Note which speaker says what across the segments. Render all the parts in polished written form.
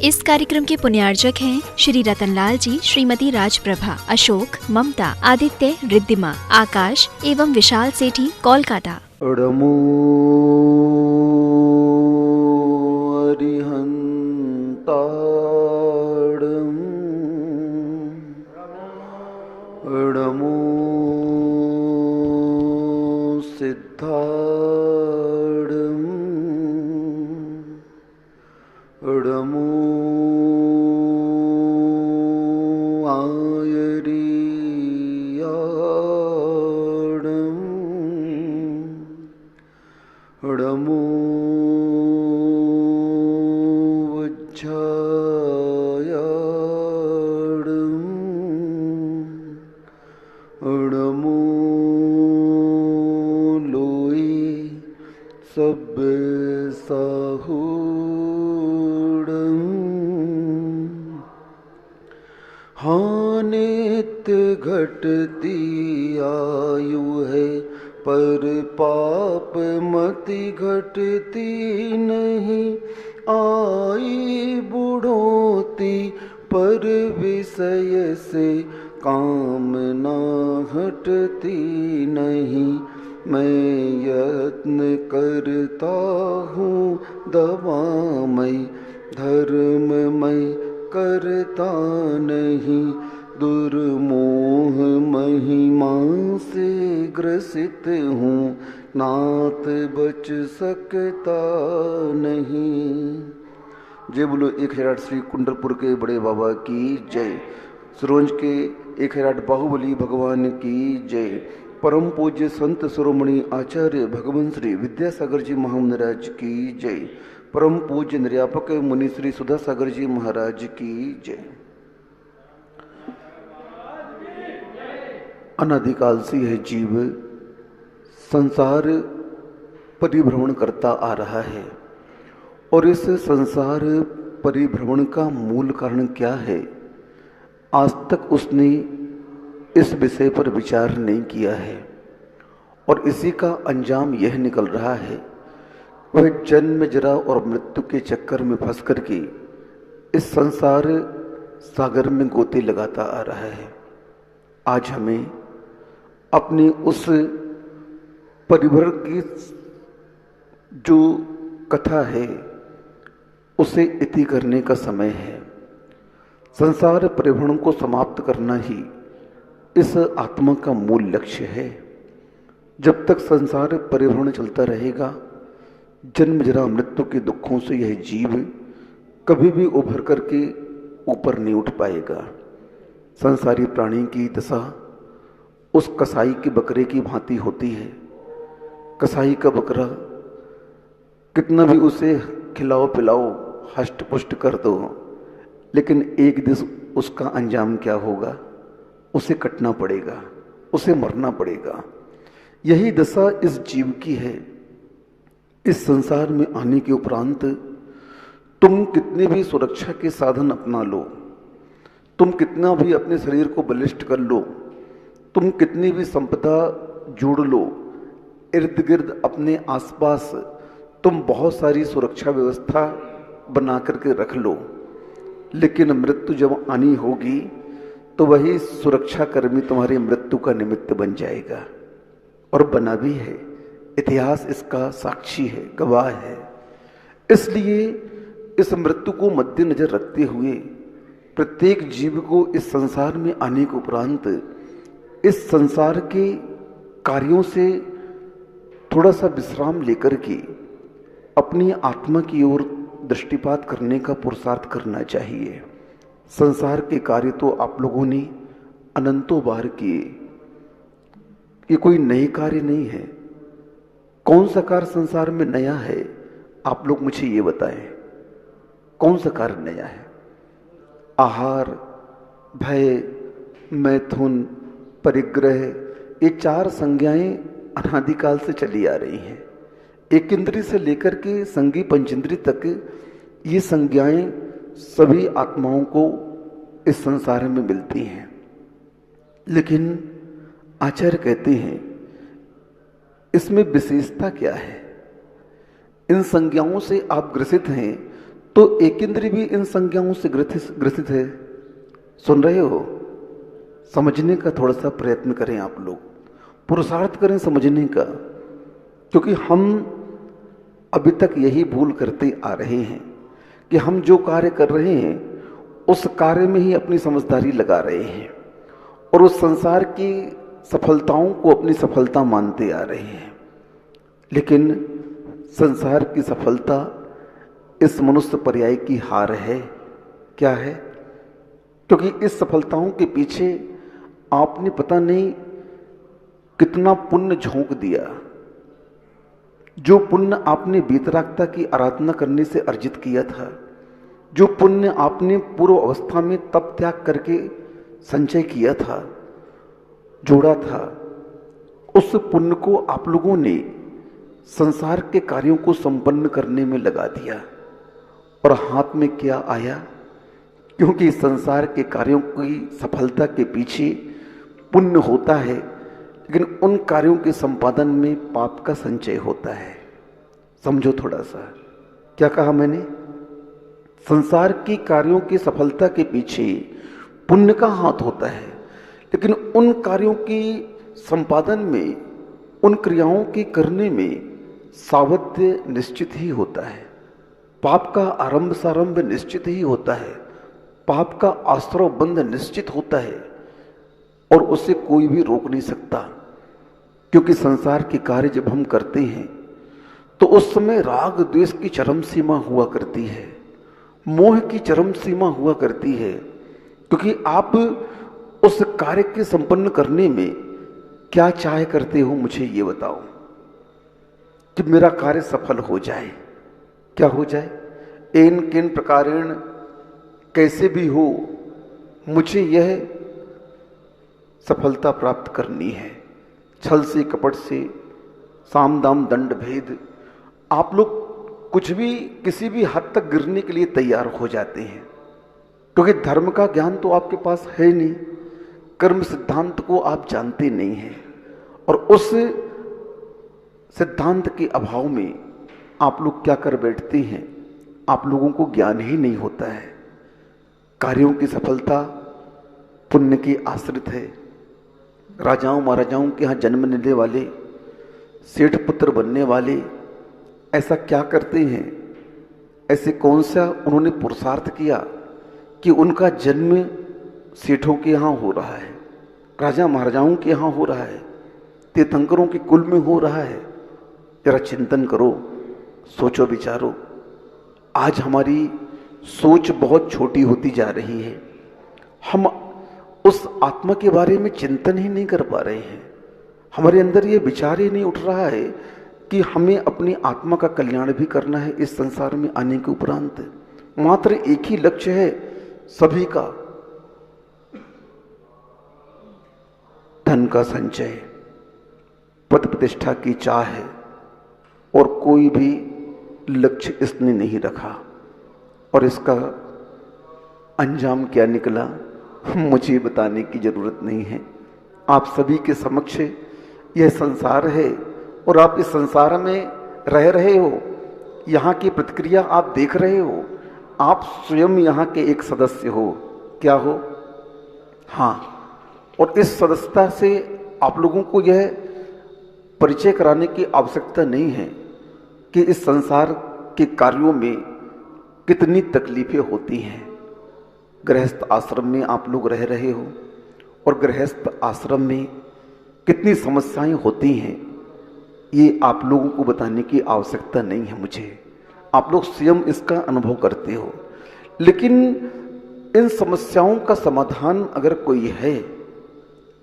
Speaker 1: इस कार्यक्रम के पुण्यार्जक हैं श्री रतनलाल जी, श्रीमती राजप्रभा, अशोक, ममता, आदित्य, रिद्धिमा, आकाश एवं विशाल सेठी, कोलकाता।
Speaker 2: अडमो अरिहंताडम अडमो सिद्धाडम अडमो अडमो वज्झायाडम अडमो लोई सब साहूडम हानित घटती आयु है पर पाप मति घटती नहीं, आई बुढ़ोती पर विषय से कामना हटती नहीं। मैं यत्न करता हूँ दवामय धर्ममय करता नहीं, दुर्मोह महिमा से ग्रसित हूँ नाथ बच सकता नहीं। जय बोलो 1008 श्री कुंडलपुर के बड़े बाबा की जय। सिरोंज के 1008 बाहुबली भगवान की जय। परम पूज्य संत शिरोमणि आचार्य भगवान श्री विद्यासागर जी महाराज की जय। परम पूज्य निर्यापक मुनि श्री सुधासागर जी महाराज की जय। अनादिकाल से यह जीव संसार परिभ्रमण करता आ रहा है और इस संसार परिभ्रमण का मूल कारण क्या है, आज तक उसने इस विषय पर विचार नहीं किया है और इसी का अंजाम यह निकल रहा है, वह जन्म जरा और मृत्यु के चक्कर में फंस करके इस संसार सागर में गोते लगाता आ रहा है। आज हमें अपनी उस परिभ्रमण की जो कथा है उसे इति करने का समय है। संसार परिभ्रमण को समाप्त करना ही इस आत्मा का मूल लक्ष्य है। जब तक संसार परिभ्रमण चलता रहेगा, जन्म जरा मृत्यु के दुखों से यह जीव कभी भी उभर करके ऊपर नहीं उठ पाएगा। संसारी प्राणी की दशा उस कसाई के बकरे की भांति होती है। कसाई का बकरा कितना भी उसे खिलाओ पिलाओ हष्ट पुष्ट कर दो, लेकिन एक दिन उसका अंजाम क्या होगा, उसे कटना पड़ेगा, उसे मरना पड़ेगा। यही दशा इस जीव की है। इस संसार में आने के उपरांत तुम कितने भी सुरक्षा के साधन अपना लो, तुम कितना भी अपने शरीर को बलिष्ठ कर लो, तुम कितनी भी संपदा जोड़ लो, इर्द गिर्द अपने आसपास तुम बहुत सारी सुरक्षा व्यवस्था बना करके रख लो, लेकिन मृत्यु जब आनी होगी तो वही सुरक्षा कर्मी तुम्हारी मृत्यु का निमित्त बन जाएगा और बना भी है। इतिहास इसका साक्षी है, गवाह है। इसलिए इस मृत्यु को मद्देनजर रखते हुए प्रत्येक जीव को इस संसार में आने के उपरांत इस संसार के कार्यों से थोड़ा सा विश्राम लेकर के अपनी आत्मा की ओर दृष्टिपात करने का पुरुषार्थ करना चाहिए। संसार के कार्य तो आप लोगों ने अनंतों बार किए, ये कोई नए कार्य नहीं है। कौन सा कार्य संसार में नया है, आप लोग मुझे ये बताएं, कौन सा कार्य नया है? आहार, भय, मैथुन, परिग्रह, ये चार संज्ञाएं अनादिकाल से चली आ रही हैं। एक इंद्रिय से लेकर के संगी पंचेंद्रिय तक ये संज्ञाएं सभी आत्माओं को इस संसार में मिलती हैं। लेकिन आचार्य कहते हैं इसमें विशेषता क्या है? इन संज्ञाओं से आप ग्रसित हैं तो एक इंद्रिय भी इन संज्ञाओं से ग्रसित है। सुन रहे हो? समझने का थोड़ा सा प्रयत्न करें आप लोग, पुरुषार्थ करें समझने का, क्योंकि हम अभी तक यही भूल करते आ रहे हैं कि हम जो कार्य कर रहे हैं उस कार्य में ही अपनी समझदारी लगा रहे हैं और उस संसार की सफलताओं को अपनी सफलता मानते आ रहे हैं। लेकिन संसार की सफलता इस मनुष्य पर्याय की हार है। क्या है? क्योंकि इस सफलताओं के पीछे आपने पता नहीं कितना पुण्य झोंक दिया। जो पुण्य आपने वीतरागता की आराधना करने से अर्जित किया था, जो पुण्य आपने पूर्व अवस्था में तप त्याग करके संचय किया था, जोड़ा था, उस पुण्य को आप लोगों ने संसार के कार्यों को संपन्न करने में लगा दिया। और हाथ में क्या आया? क्योंकि संसार के कार्यों की सफलता के पीछे पुण्य होता है, लेकिन उन कार्यों के संपादन में पाप का संचय होता है। समझो थोड़ा सा, क्या कहा मैंने? संसार की कार्यों की सफलता के पीछे पुण्य का हाथ होता है, लेकिन उन कार्यों की संपादन में, उन क्रियाओं के करने में सावध्य निश्चित ही होता है। पाप का आरंभ सारंभ निश्चित ही होता है, पाप का आश्रय बंध निश्चित होता है और उसे कोई भी रोक नहीं सकता। क्योंकि संसार के कार्य जब हम करते हैं तो उस समय राग द्वेष की चरम सीमा हुआ करती है, मोह की चरम सीमा हुआ करती है। क्योंकि आप उस कार्य के संपन्न करने में क्या चाह करते हो, मुझे ये बताओ कि मेरा कार्य सफल हो जाए। क्या हो जाए? एन किन प्रकारेण, कैसे भी हो, मुझे यह सफलता प्राप्त करनी है। छल से, कपट से, साम दाम दंड भेद, आप लोग कुछ भी किसी भी हद तक गिरने के लिए तैयार हो जाते हैं। क्योंकि धर्म का ज्ञान तो आपके पास है नहीं, कर्म सिद्धांत को आप जानते नहीं हैं, और उस सिद्धांत के अभाव में आप लोग क्या कर बैठते हैं? आप लोगों को ज्ञान ही नहीं होता है। कार्यों की सफलता पुण्य की आश्रित है। राजाओं महाराजाओं के यहाँ जन्म लेने वाले, सेठ पुत्र बनने वाले ऐसा क्या करते हैं? ऐसे कौन सा उन्होंने पुरुषार्थ किया कि उनका जन्म सेठों के यहाँ हो रहा है, राजा महाराजाओं के यहाँ हो रहा है, तीर्थंकरों के कुल में हो रहा है? जरा चिंतन करो, सोचो विचारो। आज हमारी सोच बहुत छोटी होती जा रही है। हम उस आत्मा के बारे में चिंतन ही नहीं कर पा रहे हैं। हमारे अंदर ये विचार ही नहीं उठ रहा है कि हमें अपनी आत्मा का कल्याण भी करना है। इस संसार में आने के उपरांत मात्र एक ही लक्ष्य है सभी का, धन का संचय, पद प्रतिष्ठा की चाह है, और कोई भी लक्ष्य इसने नहीं रखा। और इसका अंजाम क्या निकला, मुझे बताने की जरूरत नहीं है। आप सभी के समक्ष यह संसार है और आप इस संसार में रह रहे हो। यहाँ की प्रतिक्रिया आप देख रहे हो। आप स्वयं यहाँ के एक सदस्य हो। क्या हो? हाँ। और इस सदस्यता से आप लोगों को यह परिचय कराने की आवश्यकता नहीं है कि इस संसार के कार्यों में कितनी तकलीफें होती हैं। गृहस्थ आश्रम में आप लोग रह रहे हो और गृहस्थ आश्रम में कितनी समस्याएं होती हैं, ये आप लोगों को बताने की आवश्यकता नहीं है मुझे। आप लोग स्वयं इसका अनुभव करते हो। लेकिन इन समस्याओं का समाधान अगर कोई है,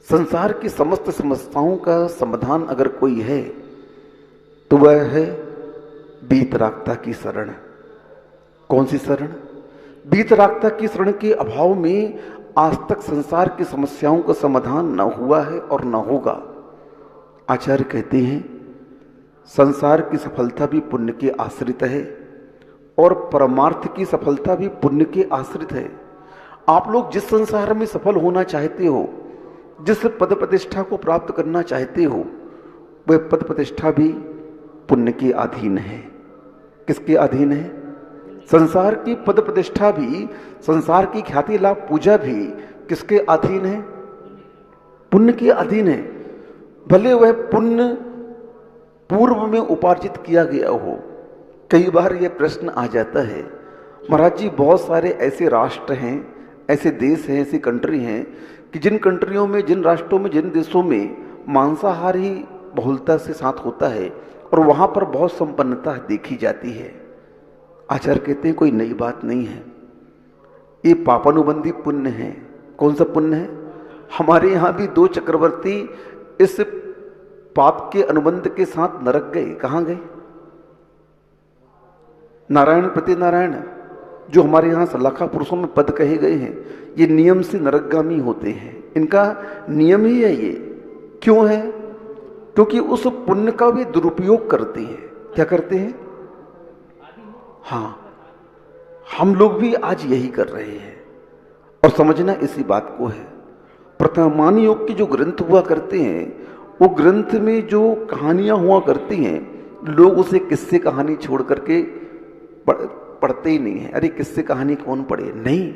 Speaker 2: संसार की समस्त समस्याओं का समाधान अगर कोई है, तो वह है वीतरागता की शरण। कौन सी शरण? वीतरागता की शरण के अभाव में आज तक संसार की समस्याओं का समाधान न हुआ है और न होगा। आचार्य कहते हैं संसार की सफलता भी पुण्य के आश्रित है और परमार्थ की सफलता भी पुण्य के आश्रित है। आप लोग जिस संसार में सफल होना चाहते हो, जिस पद प्रतिष्ठा को प्राप्त करना चाहते हो, वह पद प्रतिष्ठा भी पुण्य के अधीन है। किसके अधीन है? संसार की पद प्रतिष्ठा भी, संसार की ख्याति लाभ पूजा भी किसके अधीन है? पुण्य के अधीन है। भले वह पुण्य पूर्व में उपार्जित किया गया हो। कई बार यह प्रश्न आ जाता है, महाराज जी बहुत सारे ऐसे राष्ट्र हैं, ऐसे देश हैं, ऐसी कंट्री हैं कि जिन कंट्रियों में, जिन राष्ट्रों में, जिन देशों में मांसाहार ही बहुलता से साथ होता है और वहां पर बहुत संपन्नता देखी जाती है। आचार्य कहते हैं कोई नई बात नहीं है, ये पापानुबंधी पुण्य है। कौन सा पुण्य है? हमारे यहां भी 2 चक्रवर्ती इस पाप के अनुबंध के साथ नरक गए। कहां गए? नारायण प्रति नारायण, जो हमारे यहां सलाखा पुरुषों में पद कहे गए हैं, ये नियम से नरकगामी होते हैं। इनका नियम ही है ये। क्यों है? क्योंकि उस पुण्य का वे दुरुपयोग करते हैं। क्या करते हैं? हाँ, हम लोग भी आज यही कर रहे हैं। और समझना इसी बात को है। वर्तमान युग के जो ग्रंथ हुआ करते हैं, वो ग्रंथ में जो कहानियां हुआ करती हैं, लोग उसे किस्से कहानी छोड़ करके पढ़ते ही नहीं है। अरे किस्से कहानी कौन पढ़े? नहीं,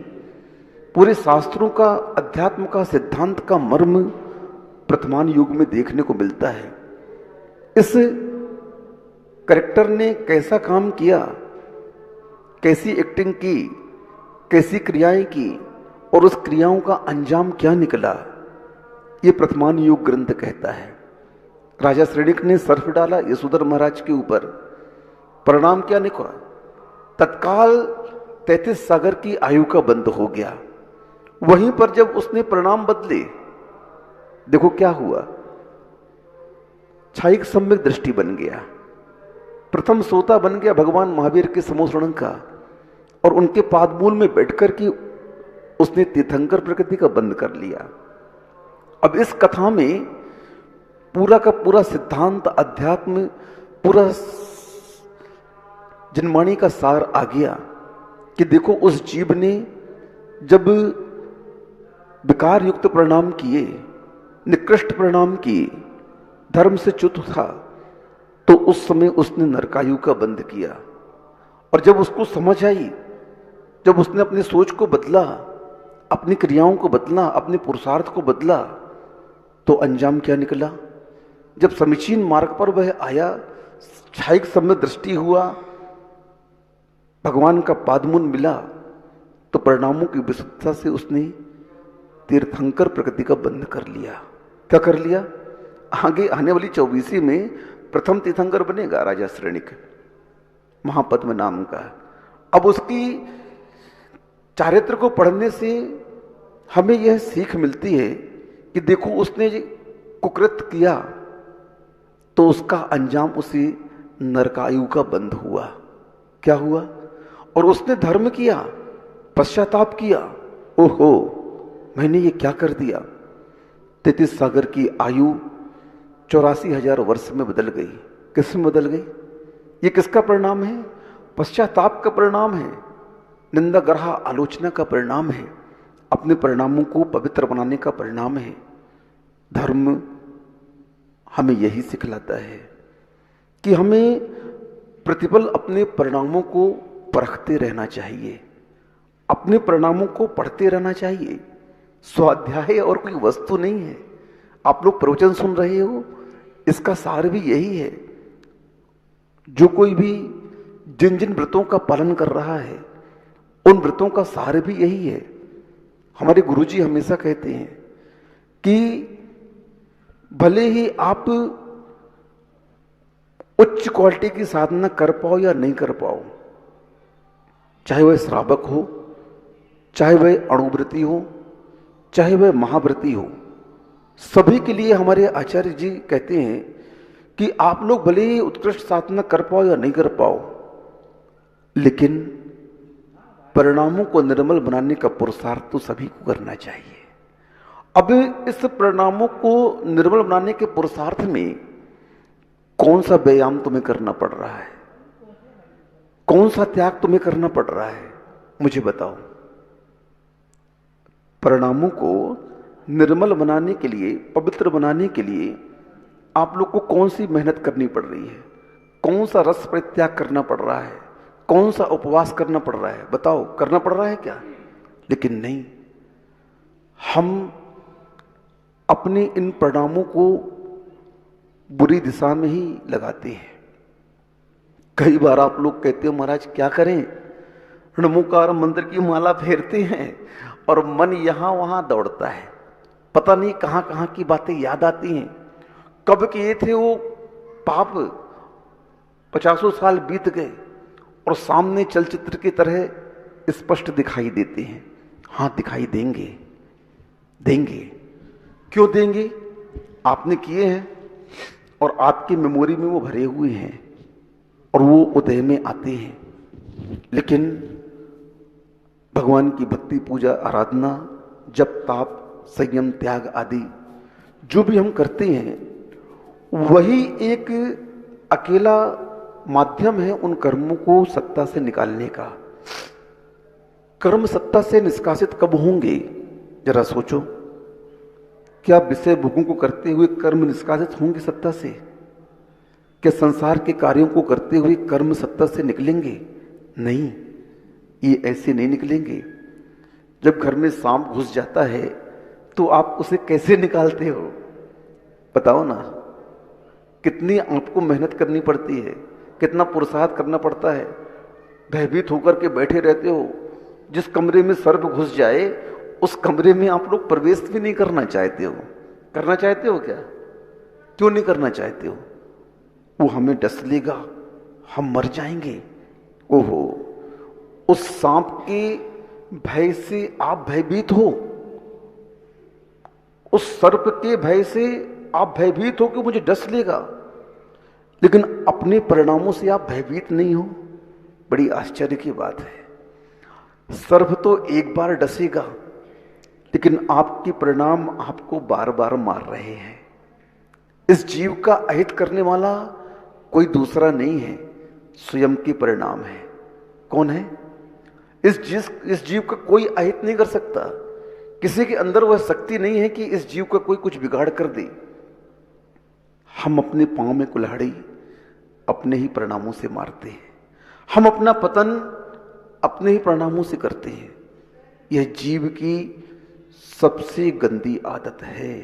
Speaker 2: पूरे शास्त्रों का, अध्यात्म का, सिद्धांत का मर्म वर्तमान युग में देखने को मिलता है। इस कैरेक्टर ने कैसा काम किया, कैसी एक्टिंग की, कैसी क्रियाएं की और उस क्रियाओं का अंजाम क्या निकला, ये वर्तमान युग ग्रंथ कहता है। राजा श्रेणिक ने सर्फ डाला यशोधर महाराज के ऊपर, परिणाम क्या निकला? तत्काल 33 सागर की आयु का बंद हो गया। वहीं पर जब उसने परिणाम बदले, देखो क्या हुआ, क्षायिक सम्यक दृष्टि बन गया। प्रथम सोता बन गया भगवान महावीर के समोसरण का, और उनके पादमूल में बैठकर के उसने तीर्थंकर प्रकृति का बंद कर लिया। अब इस कथा में पूरा का पूरा सिद्धांत, अध्यात्म, पूरा जनवाणी का सार आ गया कि देखो उस जीव ने जब विकार युक्त परिणाम किए, निकृष्ट परिणाम किए, धर्म से च्युत था, तो उस समय उसने नरकायु का बंध किया। और जब उसको समझ आई, जब उसने अपनी सोच को बदला, अपनी क्रियाओं को बदला, अपने पुरुषार्थ को बदला, तो अंजाम क्या निकला? जब समीचीन मार्ग पर वह आया, क्षायिक सम्य दृष्टि हुआ, भगवान का पादमूल मिला, तो परिणामों की विशुद्धता से उसने तीर्थंकर प्रकृति का बंध कर लिया। क्या कर लिया? आगे आने वाली 24वीं में प्रथम तीर्थंकर बनेगा राजा श्रेणिक, महापद्म नाम का। अब उसकी चारित्र को पढ़ने से हमें यह सीख मिलती है कि देखो उसने कुकृत किया तो उसका अंजाम उसी नरकायु का बंध हुआ। क्या हुआ? और उसने धर्म किया, पश्चाताप किया, ओहो मैंने ये क्या कर दिया। 33 सागर की आयु 84,000 वर्ष में बदल गई। किस में बदल गई? ये किसका परिणाम है? पश्चाताप का परिणाम है, निंदा ग्रह आलोचना का परिणाम है, अपने परिणामों को पवित्र बनाने का परिणाम है। धर्म हमें यही सिखलाता है कि हमें प्रतिपल अपने परिणामों को परखते रहना चाहिए, अपने परिणामों को पढ़ते रहना चाहिए। स्वाध्याय और कोई वस्तु नहीं है। आप लोग प्रवचन सुन रहे हो, इसका सार भी यही है। जो कोई भी जिन जिन व्रतों का पालन कर रहा है, उन व्रतों का सार भी यही है। हमारे गुरुजी हमेशा कहते हैं कि भले ही आप उच्च क्वालिटी की साधना कर पाओ या नहीं कर पाओ, चाहे वह श्रावक हो, चाहे वह अणुव्रती हो, चाहे वह महाव्रती हो, सभी के लिए हमारे आचार्य जी कहते हैं कि आप लोग भले ही उत्कृष्ट साधना कर पाओ या नहीं कर पाओ, लेकिन परिणामों को निर्मल बनाने का पुरुषार्थ तो सभी को करना चाहिए। अब इस परिणामों को निर्मल बनाने के पुरुषार्थ में कौन सा व्यायाम तुम्हें करना पड़ रहा है, कौन सा त्याग तुम्हें करना पड़ रहा है, मुझे बताओ। परिणामों को निर्मल बनाने के लिए, पवित्र बनाने के लिए आप लोग को कौन सी मेहनत करनी पड़ रही है, कौन सा रस परित्याग करना पड़ रहा है, कौन सा उपवास करना पड़ रहा है, बताओ, करना पड़ रहा है क्या? लेकिन नहीं, हम अपने इन परिणामों को बुरी दिशा में ही लगाते हैं। कई बार आप लोग कहते हो महाराज क्या करें, नमोकार मंत्र की माला फेरते हैं और मन यहां वहां दौड़ता है, पता नहीं कहां कहां की बातें याद आती हैं। कब किए थे वो पाप, 50 साल बीत गए और सामने चलचित्र की तरह स्पष्ट दिखाई देते हैं। हाँ, दिखाई देंगे, देंगे। क्यों देंगे? आपने किए हैं और आपकी मेमोरी में वो भरे हुए हैं और वो उदय में आते हैं। लेकिन भगवान की भक्ति, पूजा, आराधना, जप, ताप, संयम, त्याग आदि जो भी हम करते हैं, वही एक अकेला माध्यम है उन कर्मों को सत्ता से निकालने का। कर्म सत्ता से निष्कासित कब होंगे, जरा सोचो। क्या विषय भोगों को करते हुए कर्म निष्कासित होंगे सत्ता से? क्या संसार के कार्यों को करते हुए कर्म सत्ता से निकलेंगे? नहीं, ये ऐसे नहीं निकलेंगे। जब घर में सांप घुस जाता है तो आप उसे कैसे निकालते हो, बताओ ना। कितनी आपको मेहनत करनी पड़ती है, कितना पुरुषार्थ करना पड़ता है। भयभीत होकर के बैठे रहते हो। जिस कमरे में सर्प घुस जाए उस कमरे में आप लोग प्रवेश भी नहीं करना चाहते हो। करना चाहते हो क्या? क्यों नहीं करना चाहते हो? वो हमें डस लेगा, हम मर जाएंगे। ओहो, उस सांप के भय से आप भयभीत हो, उस सर्प के भय से आप भयभीत हो कि मुझे डस लेगा, लेकिन अपने परिणामों से आप भयभीत नहीं हो। बड़ी आश्चर्य की बात है। सर्प तो एक बार डसेगा, लेकिन आपके परिणाम आपको बार बार मार रहे हैं। इस जीव का अहित करने वाला कोई दूसरा नहीं है, स्वयं के परिणाम है। कौन है? इस जीव का कोई अहित नहीं कर सकता। किसी के अंदर वह शक्ति नहीं है कि इस जीव का कोई कुछ बिगाड़ कर दे। हम अपने पांव में कुल्हाड़ी अपने ही परिणामों से मारते हैं। हम अपना पतन अपने ही परिणामों से करते हैं। यह जीव की सबसे गंदी आदत है,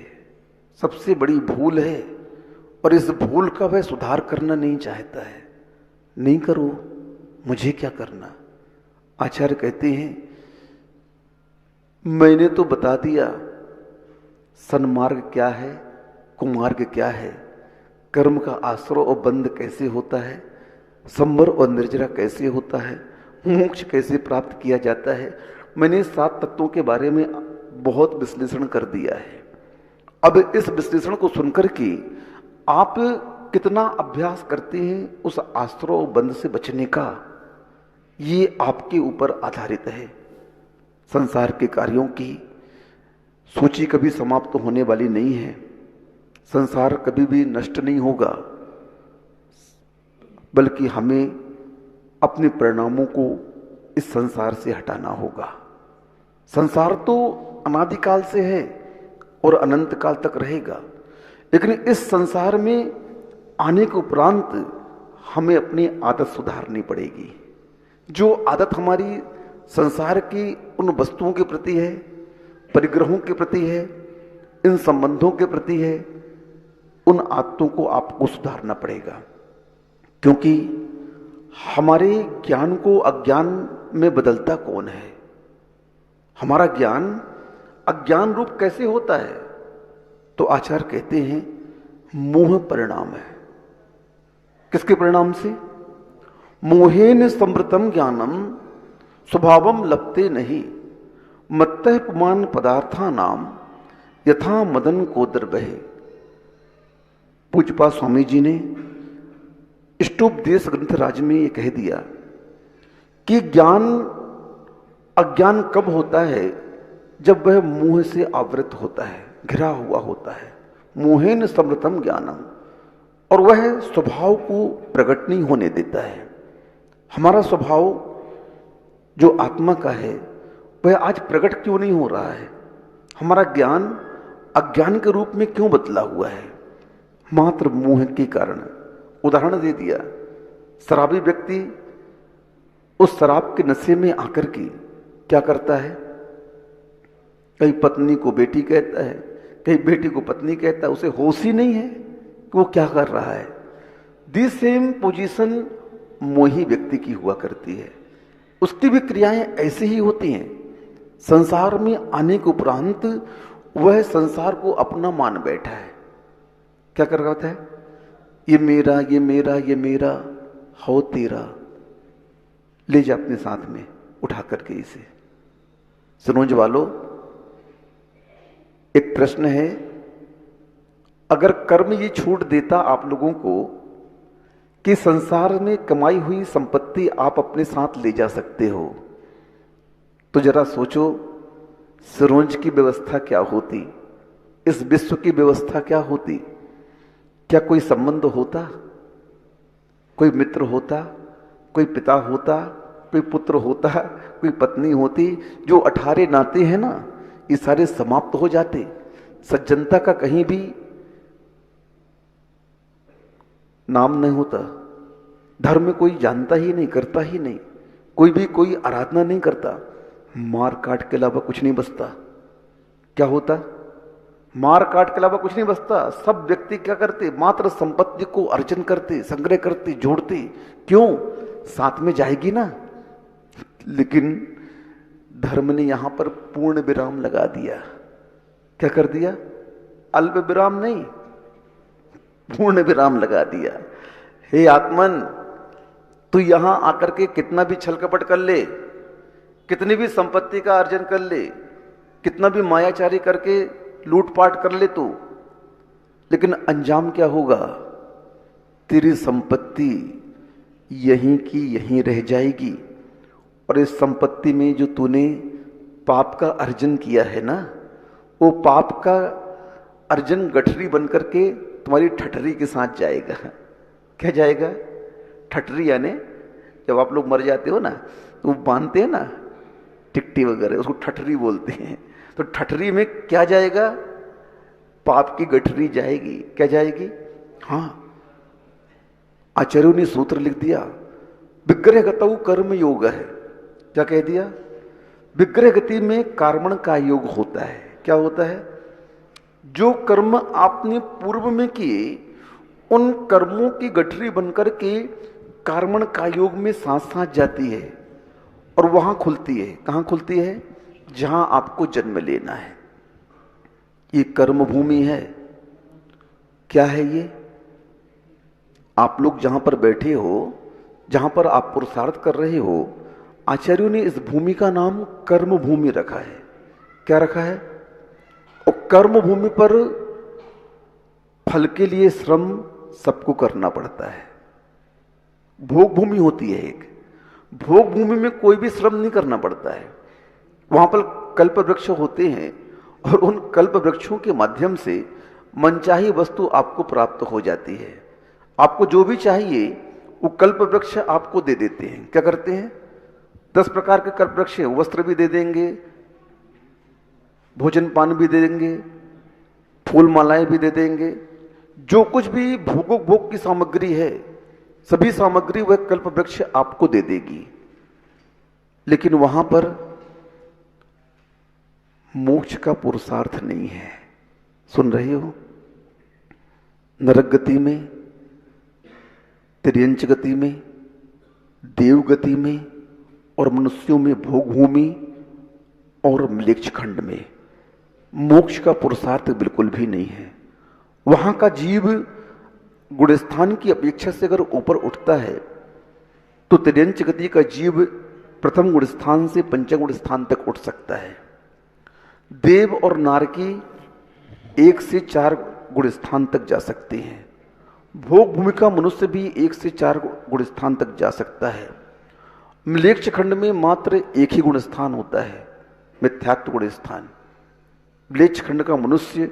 Speaker 2: सबसे बड़ी भूल है, और इस भूल का वह सुधार करना नहीं चाहता है। नहीं करो, मुझे क्या करना। आचार्य कहते हैं, मैंने तो बता दिया सन्मार्ग क्या है, कुमार्ग क्या है, कर्म का आश्रय और बंध कैसे होता है, संवर और निर्जरा कैसे होता है, मोक्ष कैसे प्राप्त किया जाता है। मैंने 7 तत्वों के बारे में बहुत विश्लेषण कर दिया है। अब इस विश्लेषण को सुनकर के आप कितना अभ्यास करते हैं उस आश्रय और बंध से बचने का, ये आपके ऊपर आधारित है। संसार के कार्यों की सूची कभी समाप्त होने वाली नहीं है। संसार कभी भी नष्ट नहीं होगा, बल्कि हमें अपने परिणामों को इस संसार से हटाना होगा। संसार तो अनादिकाल से है और अनंत काल तक रहेगा, लेकिन इस संसार में आने के उपरांत हमें अपनी आदत सुधारनी पड़ेगी। जो आदत हमारी संसार की उन वस्तुओं के प्रति है, परिग्रहों के प्रति है, इन संबंधों के प्रति है, उन आदतों को आपको सुधारना पड़ेगा। क्योंकि हमारे ज्ञान को अज्ञान में बदलता कौन है? हमारा ज्ञान अज्ञान रूप कैसे होता है? तो आचार्य कहते हैं, मोह परिणाम है। किसके परिणाम से? मोहेन समृतम ज्ञानम स्वभावम लपते नहीं, मत्तः पुमान पदार्था नाम यथा मदन को द्रवहे। पूज्यपाद स्वामी जी ने इष्टोपदेश ग्रंथराज में ये कह दिया कि ज्ञान अज्ञान कब होता है? जब वह मोह से आवृत होता है, घिरा हुआ होता है। मोहेन समृतम ज्ञानम, और वह स्वभाव को प्रकट नहीं होने देता है। हमारा स्वभाव जो आत्मा का है वह आज प्रकट क्यों नहीं हो रहा है? हमारा ज्ञान अज्ञान के रूप में क्यों बदला हुआ है? मात्र मोह के कारण। उदाहरण दे दिया, शराबी व्यक्ति उस शराब के नशे में आकर के क्या करता है, कहीं पत्नी को बेटी कहता है, कहीं बेटी को पत्नी कहता है, उसे होश ही नहीं है कि वो क्या कर रहा है। दी सेम पोजीशन मोही व्यक्ति की हुआ करती है, उसकी भी क्रियाएं ऐसी ही होती हैं। संसार में आने के उपरांत वह संसार को अपना मान बैठा है। क्या कर रहा होता है, ये मेरा ये मेरा ये मेरा, हो तेरा, ले जा अपने साथ में उठा करके इसे। सुनो वालों, एक प्रश्न है, अगर कर्म ये छूट देता आप लोगों को कि संसार में कमाई हुई संपत्ति आप अपने साथ ले जा सकते हो, तो जरा सोचो सिरोंज की व्यवस्था क्या होती, इस विश्व की व्यवस्था क्या होती। क्या कोई संबंध होता, कोई मित्र होता, कोई पिता होता, कोई पुत्र होता, कोई पत्नी होती, जो 18 नाते हैं ना, ये सारे समाप्त हो जाते। सज्जनता का कहीं भी नाम नहीं होता, धर्म में कोई जानता ही नहीं, करता ही नहीं, कोई भी कोई आराधना नहीं करता, मार काट के अलावा कुछ नहीं बचता। क्या होता, मार काट के अलावा कुछ नहीं बचता। सब व्यक्ति क्या करते, मात्र संपत्ति को अर्जन करते, संग्रह करते, जोड़ते। क्यों, साथ में जाएगी ना। लेकिन धर्म ने यहां पर पूर्ण विराम लगा दिया। क्या कर दिया, अल्प विराम नहीं, पूर्ण विराम लगा दिया। हे आत्मन, तू यहां आकर के कितना भी छल कपट कर ले, कितनी भी संपत्ति का अर्जन कर ले, कितना भी मायाचारी करके लूटपाट कर ले तू, लेकिन अंजाम क्या होगा, तेरी संपत्ति यहीं की यहीं रह जाएगी। और इस संपत्ति में जो तूने पाप का अर्जन किया है ना, वो पाप का अर्जन गठरी बनकर के तुम्हारी ठठरी के साथ जाएगा। क्या जाएगा, ठठरी, यानी जब आप लोग मर जाते हो ना तो वो बांधते हैं ना टिकटी वगैरह, उसको ठठरी बोलते हैं। तो ठठरी में क्या जाएगा, पाप की गठरी जाएगी। क्या जाएगी, हाँ, आचार्यों ने सूत्र लिख दिया, विग्रह गतौ कर्म योग है। क्या कह दिया, विग्रह गति में कर्मण का योग होता है। क्या होता है, जो कर्म आपने पूर्व में किए उन कर्मों की गठरी बनकर के कर्मण का योग में साथ साथ जाती है और वहां खुलती है। कहां खुलती है, जहां आपको जन्म लेना है। ये कर्म भूमि है। क्या है ये, आप लोग जहां पर बैठे हो, जहां पर आप पुरुषार्थ कर रहे हो, आचार्यों ने इस भूमि का नाम कर्म भूमि रखा है। क्या रखा है, और कर्म भूमि पर फल के लिए श्रम सबको करना पड़ता है। भोग भूमि होती है एक, भोग भूमि में कोई भी श्रम नहीं करना पड़ता है। वहां पर कल्प वृक्ष होते हैं और उन कल्प वृक्षों के माध्यम से मनचाही वस्तु आपको प्राप्त हो जाती है। आपको जो भी चाहिए वो कल्प वृक्ष आपको दे देते हैं। क्या करते हैं, 10 प्रकार के कल्प वृक्ष हैं, वस्त्र भी दे देंगे, भोजन पान भी दे देंगे, फूल मालाएं भी दे देंगे। जो कुछ भी भोग की सामग्री है, सभी सामग्री वह कल्प वृक्ष आपको दे देगी। लेकिन वहां पर मोक्ष का पुरुषार्थ नहीं है। सुन रहे हो, नरक गति में, तिर्यंच गति में, देव गति में और मनुष्यों में भोग भूमि और म्लेच्छ खंड में मोक्ष का पुरुषार्थ बिल्कुल भी नहीं है। वहां का जीव गुणस्थान की अपेक्षा से अगर ऊपर उठता है तो तिर्यंच गति का जीव प्रथम गुणस्थान से पंचम गुणस्थान तक उठ सकता है। देव और नारकी 1 से 4 गुणस्थान तक जा सकते हैं। भोग भूमि का मनुष्य भी 1 से 4 गुणस्थान तक जा सकता है। म्लेच्छ खंड में मात्र एक ही गुणस्थान होता है, मिथ्यात्व गुणस्थान। म्लेच्छ खंड का मनुष्य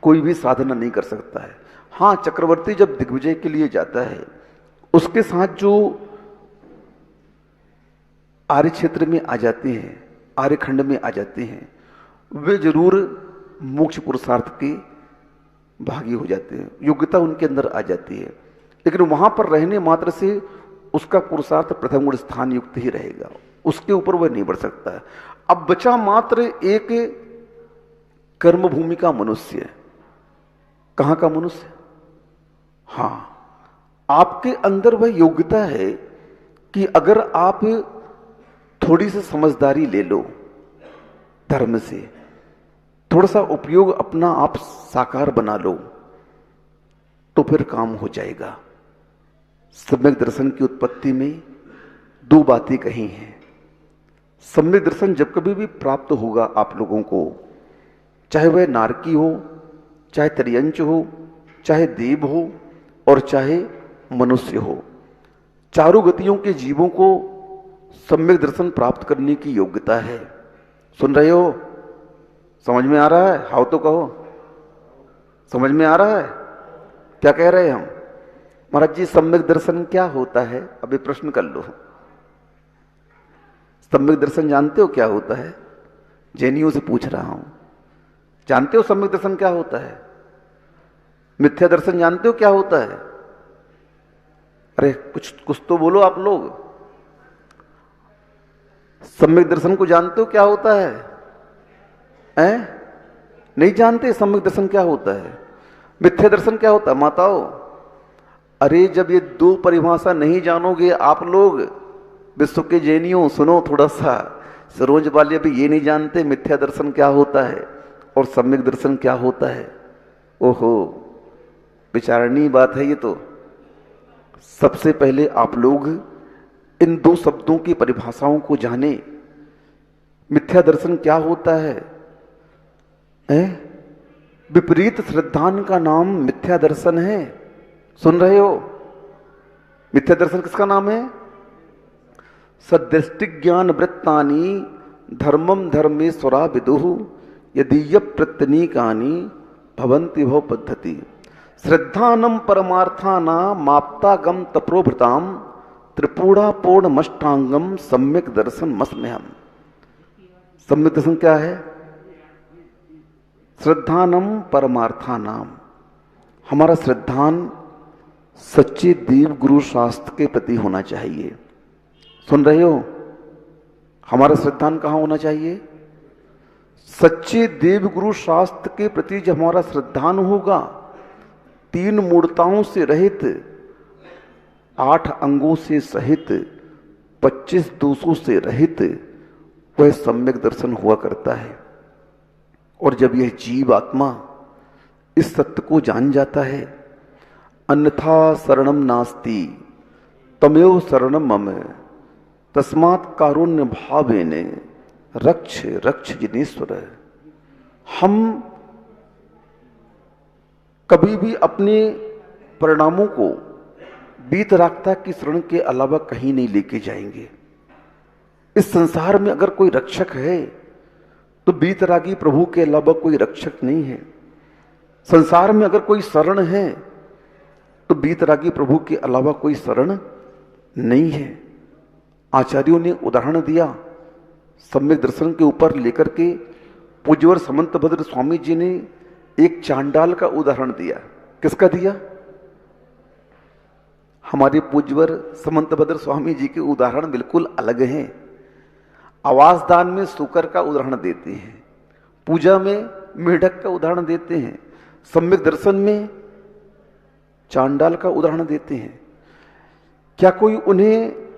Speaker 2: कोई भी साधना नहीं कर सकता है। हाँ, चक्रवर्ती जब दिग्विजय के लिए जाता है, उसके साथ जो आर्य क्षेत्र में आ जाते हैं, आर्य खंड में आ जाते हैं, वे जरूर मोक्ष पुरुषार्थ के भागी हो जाते हैं, योग्यता उनके अंदर आ जाती है। लेकिन वहां पर रहने मात्र से उसका पुरुषार्थ प्रथम गुण स्थान युक्त ही रहेगा, उसके ऊपर वह नहीं बढ़ सकता है। अब बचा मात्र एक कर्म भूमि का मनुष्य। कहां का मनुष्य? हां, आपके अंदर वह योग्यता है कि अगर आप थोड़ी सी समझदारी ले लो, धर्म से थोड़ा सा उपयोग अपना आप साकार बना लो, तो फिर काम हो जाएगा। सम्यक दर्शन की उत्पत्ति में दो बातें कही हैं। सम्यक दर्शन जब कभी भी प्राप्त होगा आप लोगों को, चाहे वह नारकी हो, चाहे त्रियंच हो, चाहे देव हो और चाहे मनुष्य हो, चारों गतियों के जीवों को सम्यक दर्शन प्राप्त करने की योग्यता है। सुन रहे हो? समझ में आ रहा है? हाउ तो कहो, समझ में आ रहा है? क्या कह रहे हैं हम? महाराज जी सम्यक दर्शन क्या होता है? अभी प्रश्न कर लो। सम्यक दर्शन जानते हो क्या होता है? जैनियों से पूछ रहा हूं, जानते हो सम्यक दर्शन क्या होता है? मिथ्या दर्शन जानते हो क्या होता है? अरे कुछ तो बोलो आप लोग। सम्यक दर्शन को जानते हो क्या होता है? नहीं जानते सम्यक दर्शन क्या होता है? मिथ्या दर्शन क्या होता है? माताओं, अरे जब ये दो परिभाषा नहीं जानोगे आप लोग, विश्व के जैनियों सुनो थोड़ा सा, सरोज वाले अभी ये नहीं जानते मिथ्या दर्शन क्या होता है और सम्यक दर्शन क्या होता है। ओहो, विचारणीय बात है ये तो। सबसे पहले आप लोग इन दो शब्दों की परिभाषाओं को जाने। मिथ्या दर्शन क्या होता है? विपरीत श्रद्धान का नाम मिथ्या दर्शन है। सुन रहे हो? मिथ्या दर्शन किसका नाम है? सदृष्टिक ज्ञान वृत्तानि धर्मम धर्मेश्वरा विदुः यदीय प्रत्यनीकानि भवन्ति भव पद्धति श्रद्धानम परमार्थाना माप्तागम तप्रोभृताम त्रिपुड़ा पूर्णमष्टांगम सम्यक दर्शन मस्म्यहम्। सम्यक दर्शन क्या है? श्रद्धानम परमार्थानाम, हमारा श्रद्धान सच्चे देव गुरु शास्त्र के प्रति होना चाहिए। सुन रहे हो? हमारा श्रद्धान कहां होना चाहिए? सच्चे देव गुरु शास्त्र के प्रति जब हमारा श्रद्धान होगा, तीन मूर्ताओं से रहित, 8 अंगों से सहित, 25 दोषों से रहित, वह सम्यक दर्शन हुआ करता है। और जब यह जीव आत्मा इस सत्य को जान जाता है, अन्यथा शरणम नास्ति तमेव शरणम मम तस्मात् कारुण्य भावेन रक्ष रक्ष जिनेश्वर। हम कभी भी अपने परिणामों को वीतरागता की शरण के अलावा कहीं नहीं लेके जाएंगे। इस संसार में अगर कोई रक्षक है तो वीतरागी प्रभु के अलावा कोई रक्षक नहीं है। संसार में अगर कोई शरण है तो वीतरागी प्रभु के अलावा कोई शरण नहीं है। आचार्यों ने उदाहरण दिया सम्यक दर्शन के ऊपर लेकर के। पूज्यवर समंतभद्र स्वामी जी ने एक चांडाल का उदाहरण दिया। किसका दिया? हमारे पूज्यवर समंतभद्र स्वामी जी के उदाहरण बिल्कुल अलग हैं। आवास दान में सूकर का उदाहरण देते हैं, पूजा में मेढक का उदाहरण देते हैं, सम्यक दर्शन में चांडाल का उदाहरण देते हैं। क्या कोई उन्हें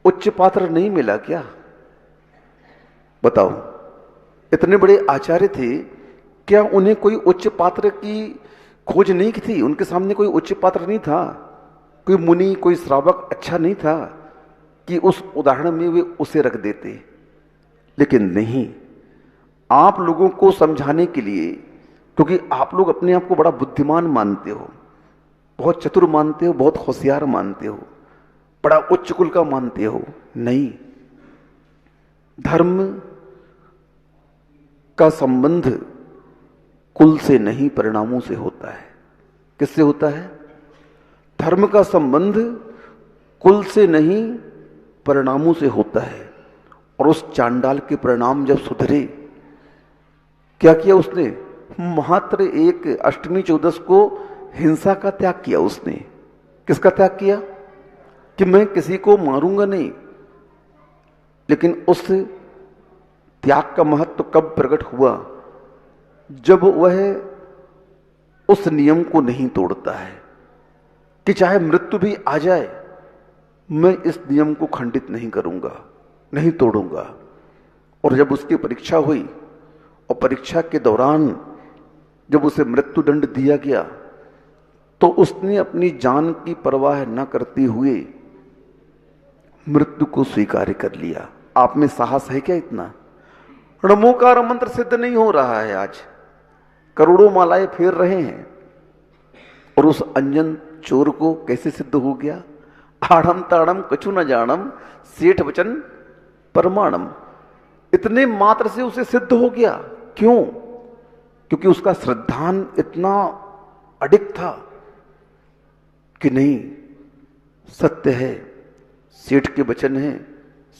Speaker 2: उच्च पात्र नहीं मिला क्या? बताओ, इतने बड़े आचार्य थे, क्या उन्हें कोई उच्च पात्र की खोज नहीं की थी? उनके सामने कोई उच्च पात्र नहीं था, कोई मुनि, कोई श्रावक अच्छा नहीं था कि उस उदाहरण में वे उसे रख देते? लेकिन नहीं, आप लोगों को समझाने के लिए, क्योंकि आप लोग अपने आप को बड़ा बुद्धिमान मानते हो, बहुत चतुर मानते हो, बहुत होशियार मानते हो, बड़ा उच्च कुल का मानते हो। नहीं, धर्म का संबंध कुल से नहीं परिणामों से होता है। किससे होता है? धर्म का संबंध कुल से नहीं परिणामों से होता है। और उस चांडाल के परिणाम जब सुधरे, क्या किया उसने? मात्र एक अष्टमी चौदस को हिंसा का त्याग किया उसने। किसका त्याग किया? कि मैं किसी को मारूंगा नहीं, लेकिन उस त्याग का महत्व कब प्रकट हुआ? जब वह उस नियम को नहीं तोड़ता है कि चाहे मृत्यु भी आ जाए, मैं इस नियम को खंडित नहीं करूंगा, नहीं तोड़ूंगा। और जब उसकी परीक्षा हुई और परीक्षा के दौरान जब उसे मृत्यु दंड दिया गया, तो उसने अपनी जान की परवाह न करते हुए मृत्यु को स्वीकार कर लिया। आप में साहस है क्या इतना? णमोकार मंत्र सिद्ध नहीं हो रहा है, आज करोड़ों मालाएं फेर रहे हैं, और उस अंजन चोर को कैसे सिद्ध हो गया? आड़म ताड़म कछु न जानम, सेठ वचन परमाणम। इतने मात्र से उसे सिद्ध हो गया। क्यों? क्योंकि उसका श्रद्धान इतना अडिग था कि नहीं, सत्य है, सेठ के वचन है,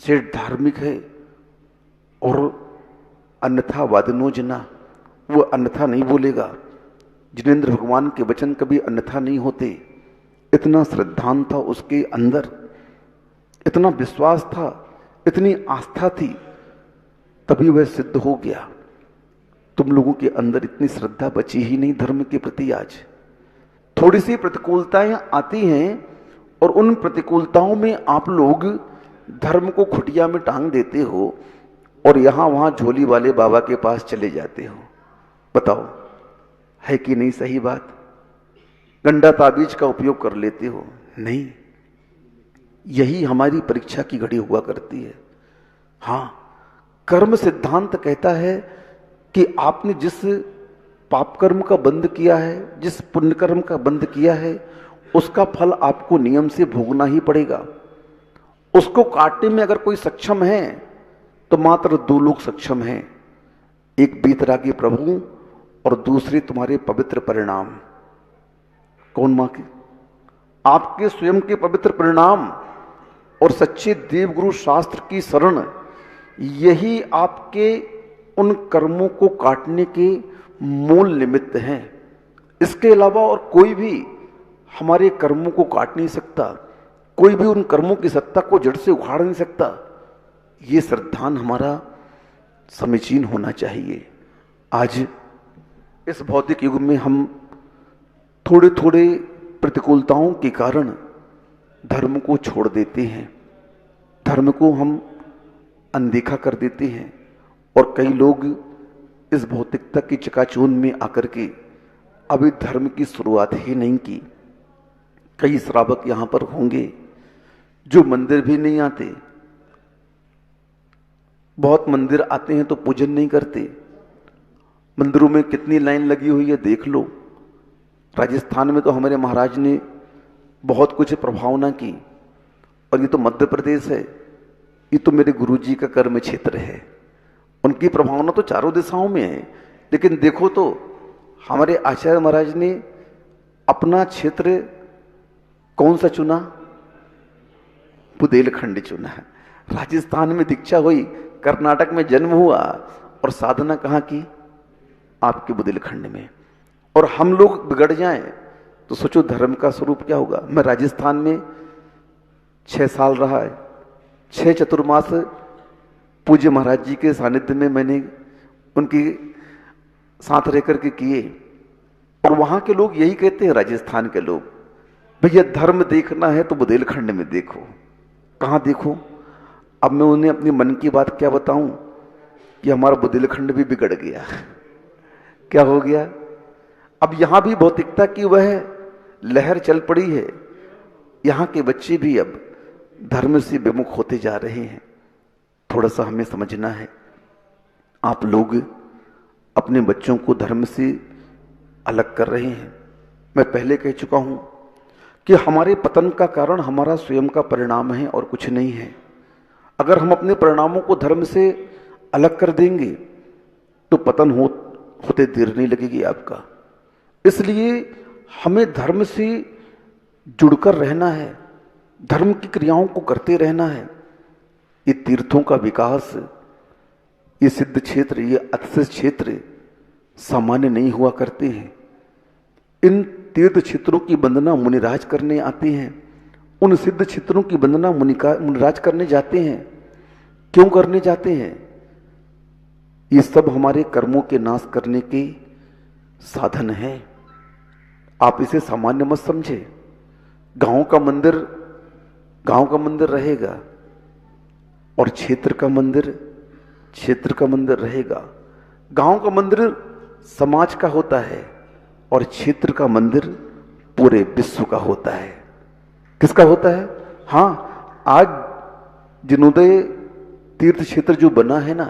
Speaker 2: सेठ धार्मिक है, और अन्यथा वादनो जना, वो अन्यथा नहीं बोलेगा। जिनेंद्र भगवान के वचन कभी अन्यथा नहीं होते। इतना श्रद्धान था उसके अंदर, इतना विश्वास था, इतनी आस्था थी, तभी वह सिद्ध हो गया। तुम लोगों के अंदर इतनी श्रद्धा बची ही नहीं धर्म के प्रति। आज थोड़ी सी प्रतिकूलताएं आती हैं और उन प्रतिकूलताओं में आप लोग धर्म को खुटिया में टांग देते हो और यहां वहां झोली वाले बाबा के पास चले जाते हो। बताओ, है कि नहीं सही बात? गंडा ताबीज का उपयोग कर लेते हो। नहीं, यही हमारी परीक्षा की घड़ी हुआ करती है। हां, कर्म सिद्धांत कहता है कि आपने जिस पाप कर्म का बंध किया है, जिस पुण्य कर्म का बंध किया है, उसका फल आपको नियम से भोगना ही पड़ेगा। उसको काटने में अगर कोई सक्षम है तो मात्र दो लोग सक्षम हैं, एक बीतरागी प्रभु और दूसरे तुम्हारे पवित्र परिणाम। कौन? मां के, आपके स्वयं के पवित्र परिणाम और सच्चे देवगुरु शास्त्र की शरण, यही आपके उन कर्मों को काटने के मूल निमित्त हैं। इसके अलावा और कोई भी हमारे कर्मों को काट नहीं सकता, कोई भी उन कर्मों की सत्ता को जड़ से उखाड़ नहीं सकता। ये श्रद्धान हमारा समीचीन होना चाहिए। आज इस भौतिक युग में हम थोड़े थोड़े प्रतिकूलताओं के कारण धर्म को छोड़ देते हैं, धर्म को हम अनदेखा कर देते हैं, और कई लोग इस भौतिकता की चकाचौंध में आकर के अभी धर्म की शुरुआत ही नहीं की। कई श्रावक यहां पर होंगे जो मंदिर भी नहीं आते, बहुत मंदिर आते हैं तो पूजन नहीं करते। मंदिरों में कितनी लाइन लगी हुई है देख लो। राजस्थान में तो हमारे महाराज ने बहुत कुछ प्रभावना की, और ये तो मध्य प्रदेश है, ये तो मेरे गुरुजी का कर्म क्षेत्र है। उनकी प्रभावना तो चारों दिशाओं में है, लेकिन देखो तो हमारे आचार्य महाराज ने अपना क्षेत्र कौन सा चुना? बुंदेलखंड चुना। राजस्थान में दीक्षा हुई, कर्नाटक में जन्म हुआ, और साधना कहाँ की? आपके बुंदेलखंड में। और हम लोग बिगड़ जाएं तो सोचो धर्म का स्वरूप क्या होगा। मैं राजस्थान में 6 साल रहा है, 6 चतुर्मास पूज्य महाराज जी के सानिध्य में मैंने उनकी साथ रह करके किए, और वहां के लोग यही कहते हैं, राजस्थान के लोग, भैया धर्म देखना है तो बुंदेलखंड में देखो। कहाँ देखो? अब मैं उन्हें अपनी मन की बात क्या बताऊं कि हमारा बुंदेलखंड भी बिगड़ गया। क्या हो गया? अब यहां भी भौतिकता की वह लहर चल पड़ी है। यहां के बच्चे भी अब धर्म से विमुख होते जा रहे हैं। थोड़ा सा हमें समझना है। आप लोग अपने बच्चों को धर्म से अलग कर रहे हैं। मैं पहले कह चुका हूं कि हमारे पतन का कारण हमारा स्वयं का परिणाम है और कुछ नहीं है। अगर हम अपने परिणामों को धर्म से अलग कर देंगे तो पतन होते देर नहीं लगेगी आपका। इसलिए हमें धर्म से जुड़कर रहना है, धर्म की क्रियाओं को करते रहना है। ये तीर्थों का विकास, ये सिद्ध क्षेत्र, ये अतिशय क्षेत्र सामान्य नहीं हुआ करते हैं। इन तीर्थ क्षेत्रों की वंदना मुनिराज करने आते हैं, उन सिद्ध क्षेत्रों की वंदना मुनिराज करने जाते हैं। क्यों करने जाते हैं? ये सब हमारे कर्मों के नाश करने के साधन हैं। आप इसे सामान्य मत समझे। गांव का मंदिर रहेगा और क्षेत्र का मंदिर रहेगा। गांव का मंदिर समाज का होता है और क्षेत्र का मंदिर पूरे विश्व का होता है। किसका होता है? हाँ, आज जिनोदय तीर्थ क्षेत्र जो बना है ना,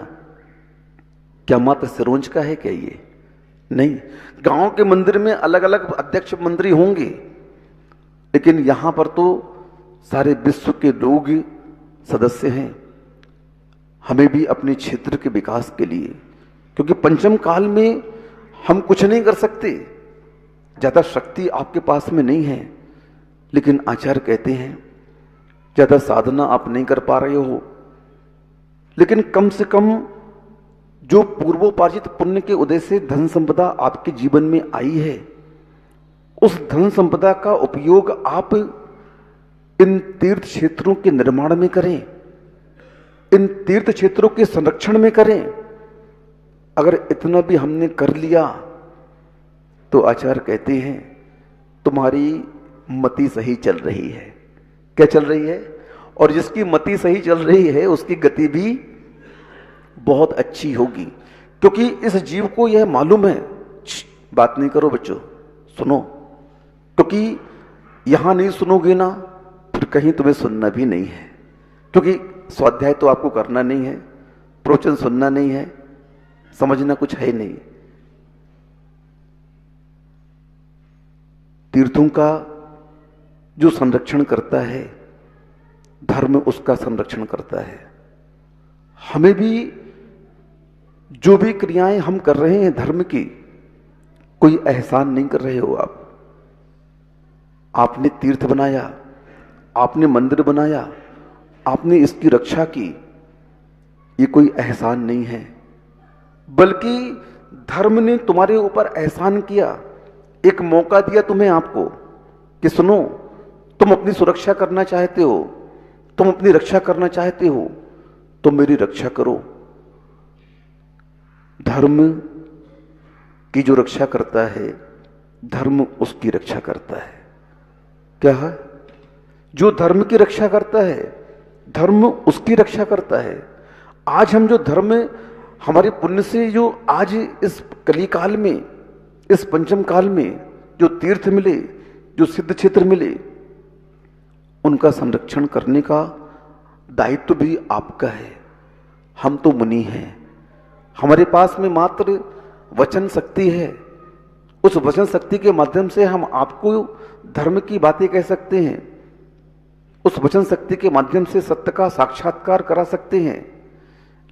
Speaker 2: क्या मात्र सिरोंज का है क्या? ये नहीं। गांव के मंदिर में अलग अलग अध्यक्ष मंत्री होंगे, लेकिन यहां पर तो सारे विश्व के लोग सदस्य हैं। हमें भी अपने क्षेत्र के विकास के लिए, क्योंकि पंचम काल में हम कुछ नहीं कर सकते, ज्यादा शक्ति आपके पास में नहीं है, लेकिन आचार्य कहते हैं ज्यादा साधना आप नहीं कर पा रहे हो, लेकिन कम से कम जो पूर्वोपार्जित पुण्य के उदय से धन संपदा आपके जीवन में आई है, उस धन संपदा का उपयोग आप इन तीर्थ क्षेत्रों के निर्माण में करें, इन तीर्थ क्षेत्रों के संरक्षण में करें। अगर इतना भी हमने कर लिया तो आचार्य कहते हैं तुम्हारी मति सही चल रही है। क्या चल रही है? और जिसकी मति सही चल रही है उसकी गति भी बहुत अच्छी होगी, क्योंकि इस जीव को यह मालूम है। बात नहीं करो बच्चों, सुनो, क्योंकि यहां नहीं सुनोगे ना फिर कहीं तुम्हें सुनना भी नहीं है, क्योंकि स्वाध्याय तो आपको करना नहीं है, प्रवचन सुनना नहीं है, समझना कुछ है नहीं। तीर्थों का जो संरक्षण करता है, धर्म उसका संरक्षण करता है। हमें भी जो भी क्रियाएं हम कर रहे हैं धर्म की, कोई एहसान नहीं कर रहे हो आप। आपने तीर्थ बनाया, आपने मंदिर बनाया, आपने इसकी रक्षा की, ये कोई एहसान नहीं है, बल्कि धर्म ने तुम्हारे ऊपर एहसान किया। एक मौका दिया तुम्हें, आपको, कि सुनो, तुम अपनी सुरक्षा करना चाहते हो, तुम अपनी रक्षा करना चाहते हो, तो मेरी रक्षा करो। धर्म की जो रक्षा करता है, धर्म उसकी रक्षा करता है। क्या है? जो धर्म की रक्षा करता है, धर्म उसकी रक्षा करता है। आज हम जो धर्म, हमारे पुण्य से जो आज इस कलिकाल में, इस पंचम काल में जो तीर्थ मिले, जो सिद्ध क्षेत्र मिले, उनका संरक्षण करने का दायित्व भी आपका है। हम तो मुनि हैं, हमारे पास में मात्र वचन शक्ति है। उस वचन शक्ति के माध्यम से हम आपको धर्म की बातें कह सकते हैं, उस वचन शक्ति के माध्यम से सत्य का साक्षात्कार करा सकते हैं,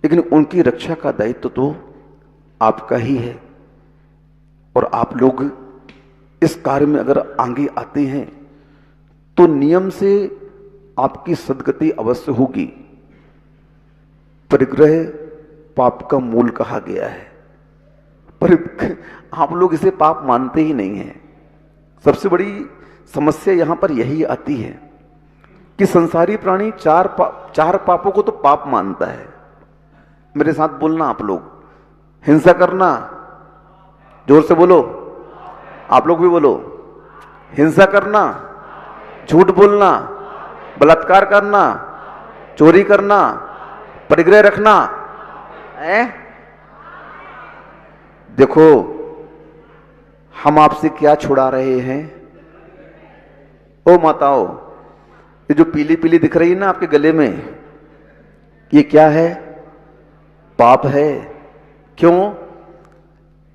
Speaker 2: लेकिन उनकी रक्षा का दायित्व तो आपका ही है। और आप लोग इस कार्य में अगर आगे आते हैं तो नियम से आपकी सद्गति अवश्य होगी। परिग्रह पाप का मूल कहा गया है, पर आप लोग इसे पाप मानते ही नहीं हैं। सबसे बड़ी समस्या यहां पर यही आती है कि संसारी प्राणी चार पापों को तो पाप मानता है। मेरे साथ बोलना आप लोग। हिंसा करना, जोर से बोलो, आप लोग भी बोलो। हिंसा करना, झूठ बोलना, बलात्कार करना, चोरी करना, परिग्रह रखना, देखो हम आपसे क्या छुड़ा रहे हैं। ओ माताओं, ये जो पीली पीली दिख रही है ना आपके गले में, ये क्या है? पाप है। क्यों?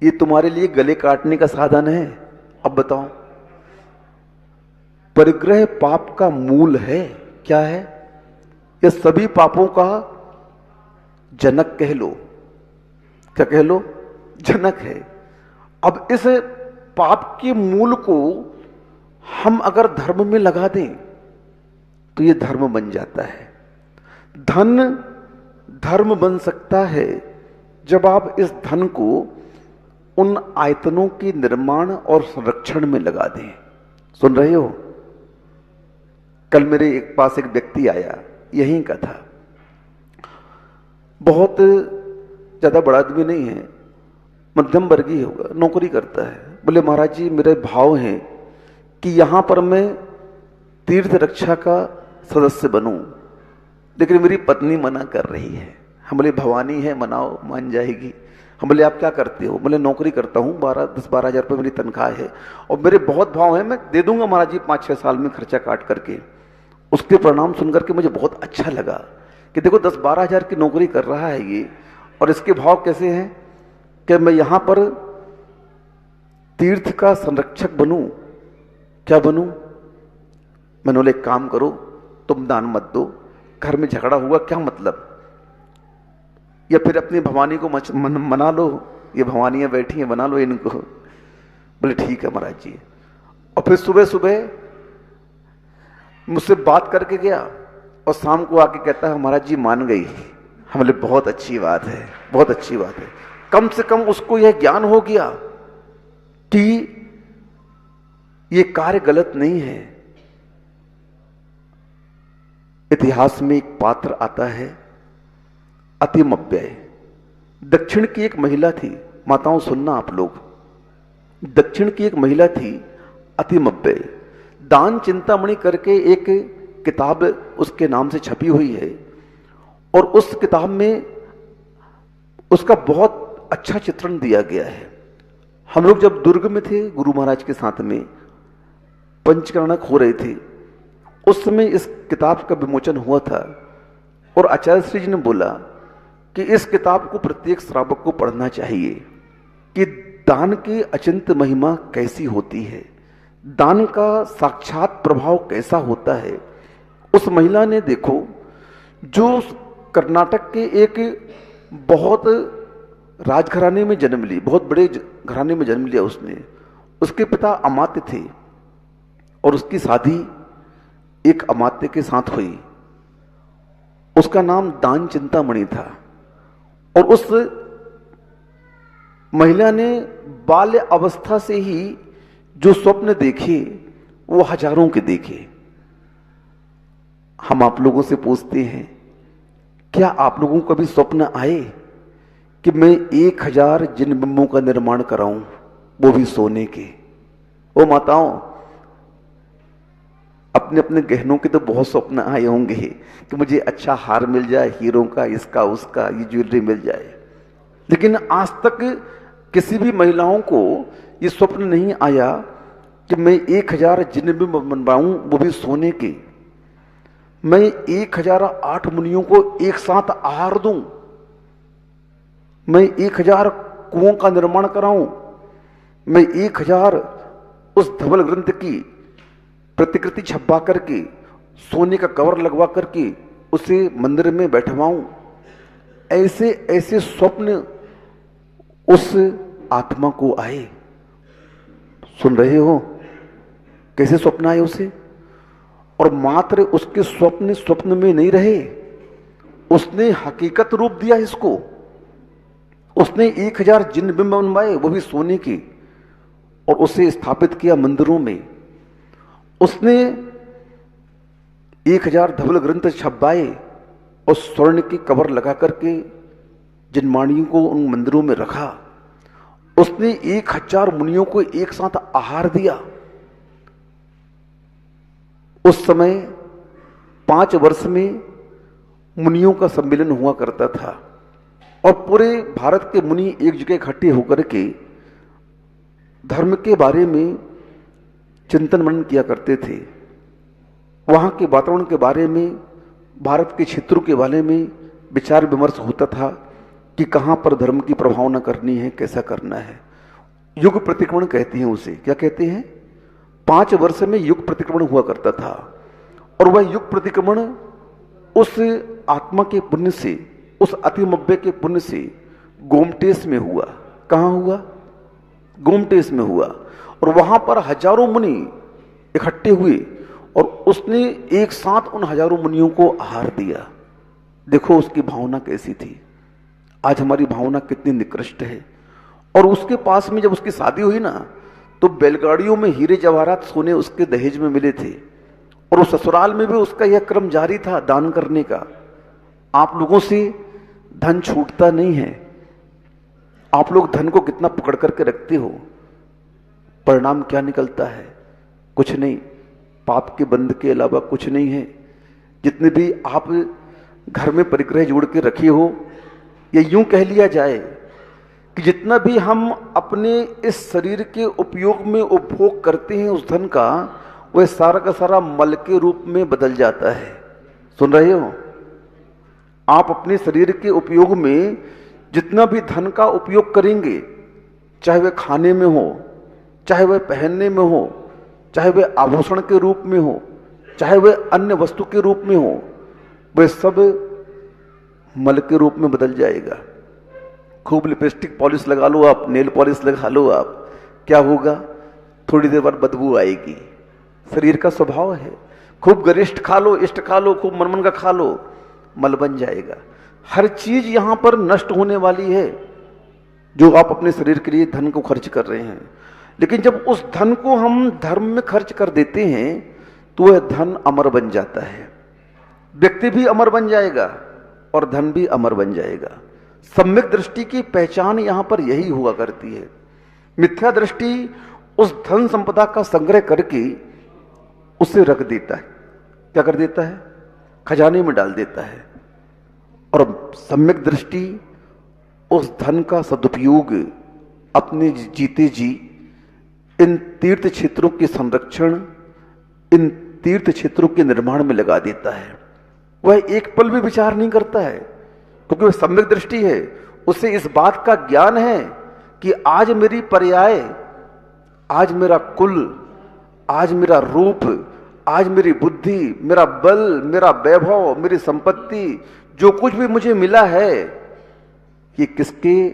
Speaker 2: ये तुम्हारे लिए गले काटने का साधन है। अब बताओ, परिग्रह पाप का मूल है। क्या है? ये सभी पापों का जनक कह लो। क्या कह लो? जनक है। अब इस पाप के मूल को हम अगर धर्म में लगा दें तो ये धर्म बन जाता है। धन धर्म बन सकता है जब आप इस धन को उन आयतनों के निर्माण और संरक्षण में लगा दें। सुन रहे हो? कल मेरे एक पास एक व्यक्ति आया, यहीं का था, बहुत ज़्यादा बड़ा आदमी नहीं है, मध्यम वर्गीय होगा, नौकरी करता है। बोले महाराज जी मेरे भाव हैं कि यहाँ पर मैं तीर्थ रक्षा का सदस्य बनूं, लेकिन मेरी पत्नी मना कर रही है। हम बोले भवानी है, मनाओ, मान जाएगी। हम बोले आप क्या करते हो? बोले नौकरी करता हूँ, 10-12 हज़ार रुपये मेरी तनख्वाह है और मेरे बहुत भाव हैं, मैं दे दूंगा महाराज जी 5-6 साल में खर्चा काट करके। उसके परिणाम सुनकर के मुझे बहुत अच्छा लगा कि देखो 10-12 हज़ार की नौकरी कर रहा है ये, और इसके भाव कैसे हैं कि मैं यहाँ पर तीर्थ का संरक्षक बनूं। क्या बनूं? मैंने बोले एक काम करो, तुम दान मत दो, घर में झगड़ा हुआ क्या मतलब, या फिर अपनी भवानी को मना लो, ये भवानियां बैठी हैं, बना लो इनको। बोले ठीक है महाराज जी। और फिर सुबह सुबह मुझसे बात करके गया और शाम को आके कहता है महाराज जी मान गई। हम बोले बहुत अच्छी बात है, बहुत अच्छी बात है। कम से कम उसको यह ज्ञान हो गया कि ये कार्य गलत नहीं है। इतिहास में एक पात्र आता है अतिमव्यय। दक्षिण की एक महिला थी, माताओं सुनना आप लोग, दक्षिण की एक महिला थी अतिमव्यय। दान चिंतामणि करके एक किताब उसके नाम से छपी हुई है, और उस किताब में उसका बहुत अच्छा चित्रण दिया गया है। हम लोग जब दुर्ग में थे गुरु महाराज के साथ में, पंचकर्णक हो रहे थे, उस समय इस किताब का विमोचन हुआ था, और आचार्य श्री जी ने बोला कि इस किताब को प्रत्येक श्रावक को पढ़ना चाहिए कि दान की अचिंत महिमा कैसी होती है, दान का साक्षात प्रभाव कैसा होता है। उस महिला ने देखो, जो कर्नाटक के एक बहुत राजघराने में जन्म ली, बहुत बड़े घराने में जन्म लिया उसने। उसके पिता अमात्य थे और उसकी शादी एक अमात्य के साथ हुई। उसका नाम दान चिंतामणि था, और उस महिला ने बाल्य अवस्था से ही जो स्वप्न देखे वो हजारों के देखे। हम आप लोगों से पूछते हैं, क्या आप लोगों को कभी स्वप्न आए कि मैं 1000 जिन बिंबों का निर्माण कराऊं, वो भी सोने के? ओ माताओं, अपने अपने गहनों के तो बहुत स्वप्न आए होंगे कि मुझे अच्छा हार मिल जाए, हीरों का, इसका उसका, ये ज्वेलरी मिल जाए, लेकिन आज तक किसी भी महिलाओं को ये स्वप्न नहीं आया कि मैं 1000 जिन बिंब बनवाऊं, वो भी सोने के। मैं 1008 मुनियों को एक साथ आहार दूं, मैं 1000 कुओं का निर्माण कराऊं, मैं 1000 उस धवल ग्रंथ की प्रतिकृति छपवा करके, सोने का कवर लगवा करके उसे मंदिर में बैठवाऊं। ऐसे ऐसे स्वप्न उस आत्मा को आए। सुन रहे हो कैसे स्वप्न आए उसे? और मात्र उसके स्वप्न स्वप्न में नहीं रहे, उसने हकीकत रूप दिया इसको। उसने 1000 जिन बिंब बनवाए, वो भी सोने के, और उसे स्थापित किया मंदिरों में। उसने 1000 धवल ग्रंथ छपवाए और स्वर्ण की कवर लगा करके जिन माणियों को उन मंदिरों में रखा। उसने 1000 मुनियों को एक साथ आहार दिया। उस समय 5 वर्ष में मुनियों का सम्मेलन हुआ करता था, और पूरे भारत के मुनि एक जगह इकट्ठे होकर के धर्म के बारे में चिंतन मनन किया करते थे। वहाँ के वातावरण के बारे में, भारत के क्षेत्रों के बारे में विचार विमर्श होता था कि कहाँ पर धर्म की प्रभावना करनी है, कैसा करना है। युग प्रतिक्रमण कहते हैं उसे। क्या कहते हैं? 5 वर्ष में युग प्रतिक्रमण हुआ करता था, और वह युग प्रतिक्रमण उस आत्मा के पुण्य से, उस अतिमव्यय के पुण्य से गोमटेश में हुआ। कहाँ हुआ? गोमटेश में हुआ। और वहां पर हजारों मुनि इकट्ठे हुए, और उसने एक साथ उन हजारों मुनियों को आहार दिया। देखो उसकी भावना कैसी थी। आज हमारी भावना कितनी निकृष्ट है। और उसके पास में जब उसकी शादी हुई ना, तो बैलगाड़ियों में हीरे जवाहरात सोने उसके दहेज में मिले थे, और उस ससुराल में भी उसका यह क्रम जारी था दान करने का। आप लोगों से धन छूटता नहीं है। आप लोग धन को कितना पकड़ करके रखते हो, परिणाम क्या निकलता है? कुछ नहीं, पाप के बंध के अलावा कुछ नहीं है। जितने भी आप घर में परिग्रह जोड़ के रखे हो, ये यूं कह लिया जाए कि जितना भी हम अपने इस शरीर के उपयोग में उपभोग करते हैं उस धन का, वह सारा का सारा मल के रूप में बदल जाता है। सुन रहे हो? आप अपने शरीर के उपयोग में जितना भी धन का उपयोग करेंगे, चाहे वह खाने में हो, चाहे वह पहनने में हो, चाहे वह आभूषण के रूप में हो, चाहे वह अन्य वस्तु के रूप में हो, वह सब मल के रूप में बदल जाएगा। खूब लिपस्टिक पॉलिश लगा लो आप, नेल पॉलिश लगा लो आप, क्या होगा? थोड़ी देर बाद बदबू आएगी। शरीर का स्वभाव है। खूब गरिष्ठ खा लो, इष्ट खा लो, खूब मनमन का खा लो, मल बन जाएगा। हर चीज यहां पर नष्ट होने वाली है जो आप अपने शरीर के लिए धन को खर्च कर रहे हैं। लेकिन जब उस धन को हम धर्म में खर्च कर देते हैं तो वह धन अमर बन जाता है। व्यक्ति भी अमर बन जाएगा और धन भी अमर बन जाएगा। सम्यक दृष्टि की पहचान यहां पर यही हुआ करती है। मिथ्या दृष्टि उस धन संपदा का संग्रह करके उसे रख देता है। क्या कर देता है? खजाने में डाल देता है। और सम्यक दृष्टि उस धन का सदुपयोग अपने जीते जी इन तीर्थ क्षेत्रों के संरक्षण, इन तीर्थ क्षेत्रों के निर्माण में लगा देता है। वह एक पल भी विचार नहीं करता है, क्योंकि वह सम्यक दृष्टि है। उसे इस बात का ज्ञान है कि आज मेरी पर्याय, आज मेरा कुल, आज मेरा रूप, आज मेरी बुद्धि, मेरा बल, मेरा वैभव, मेरी संपत्ति, जो कुछ भी मुझे मिला है, ये किसके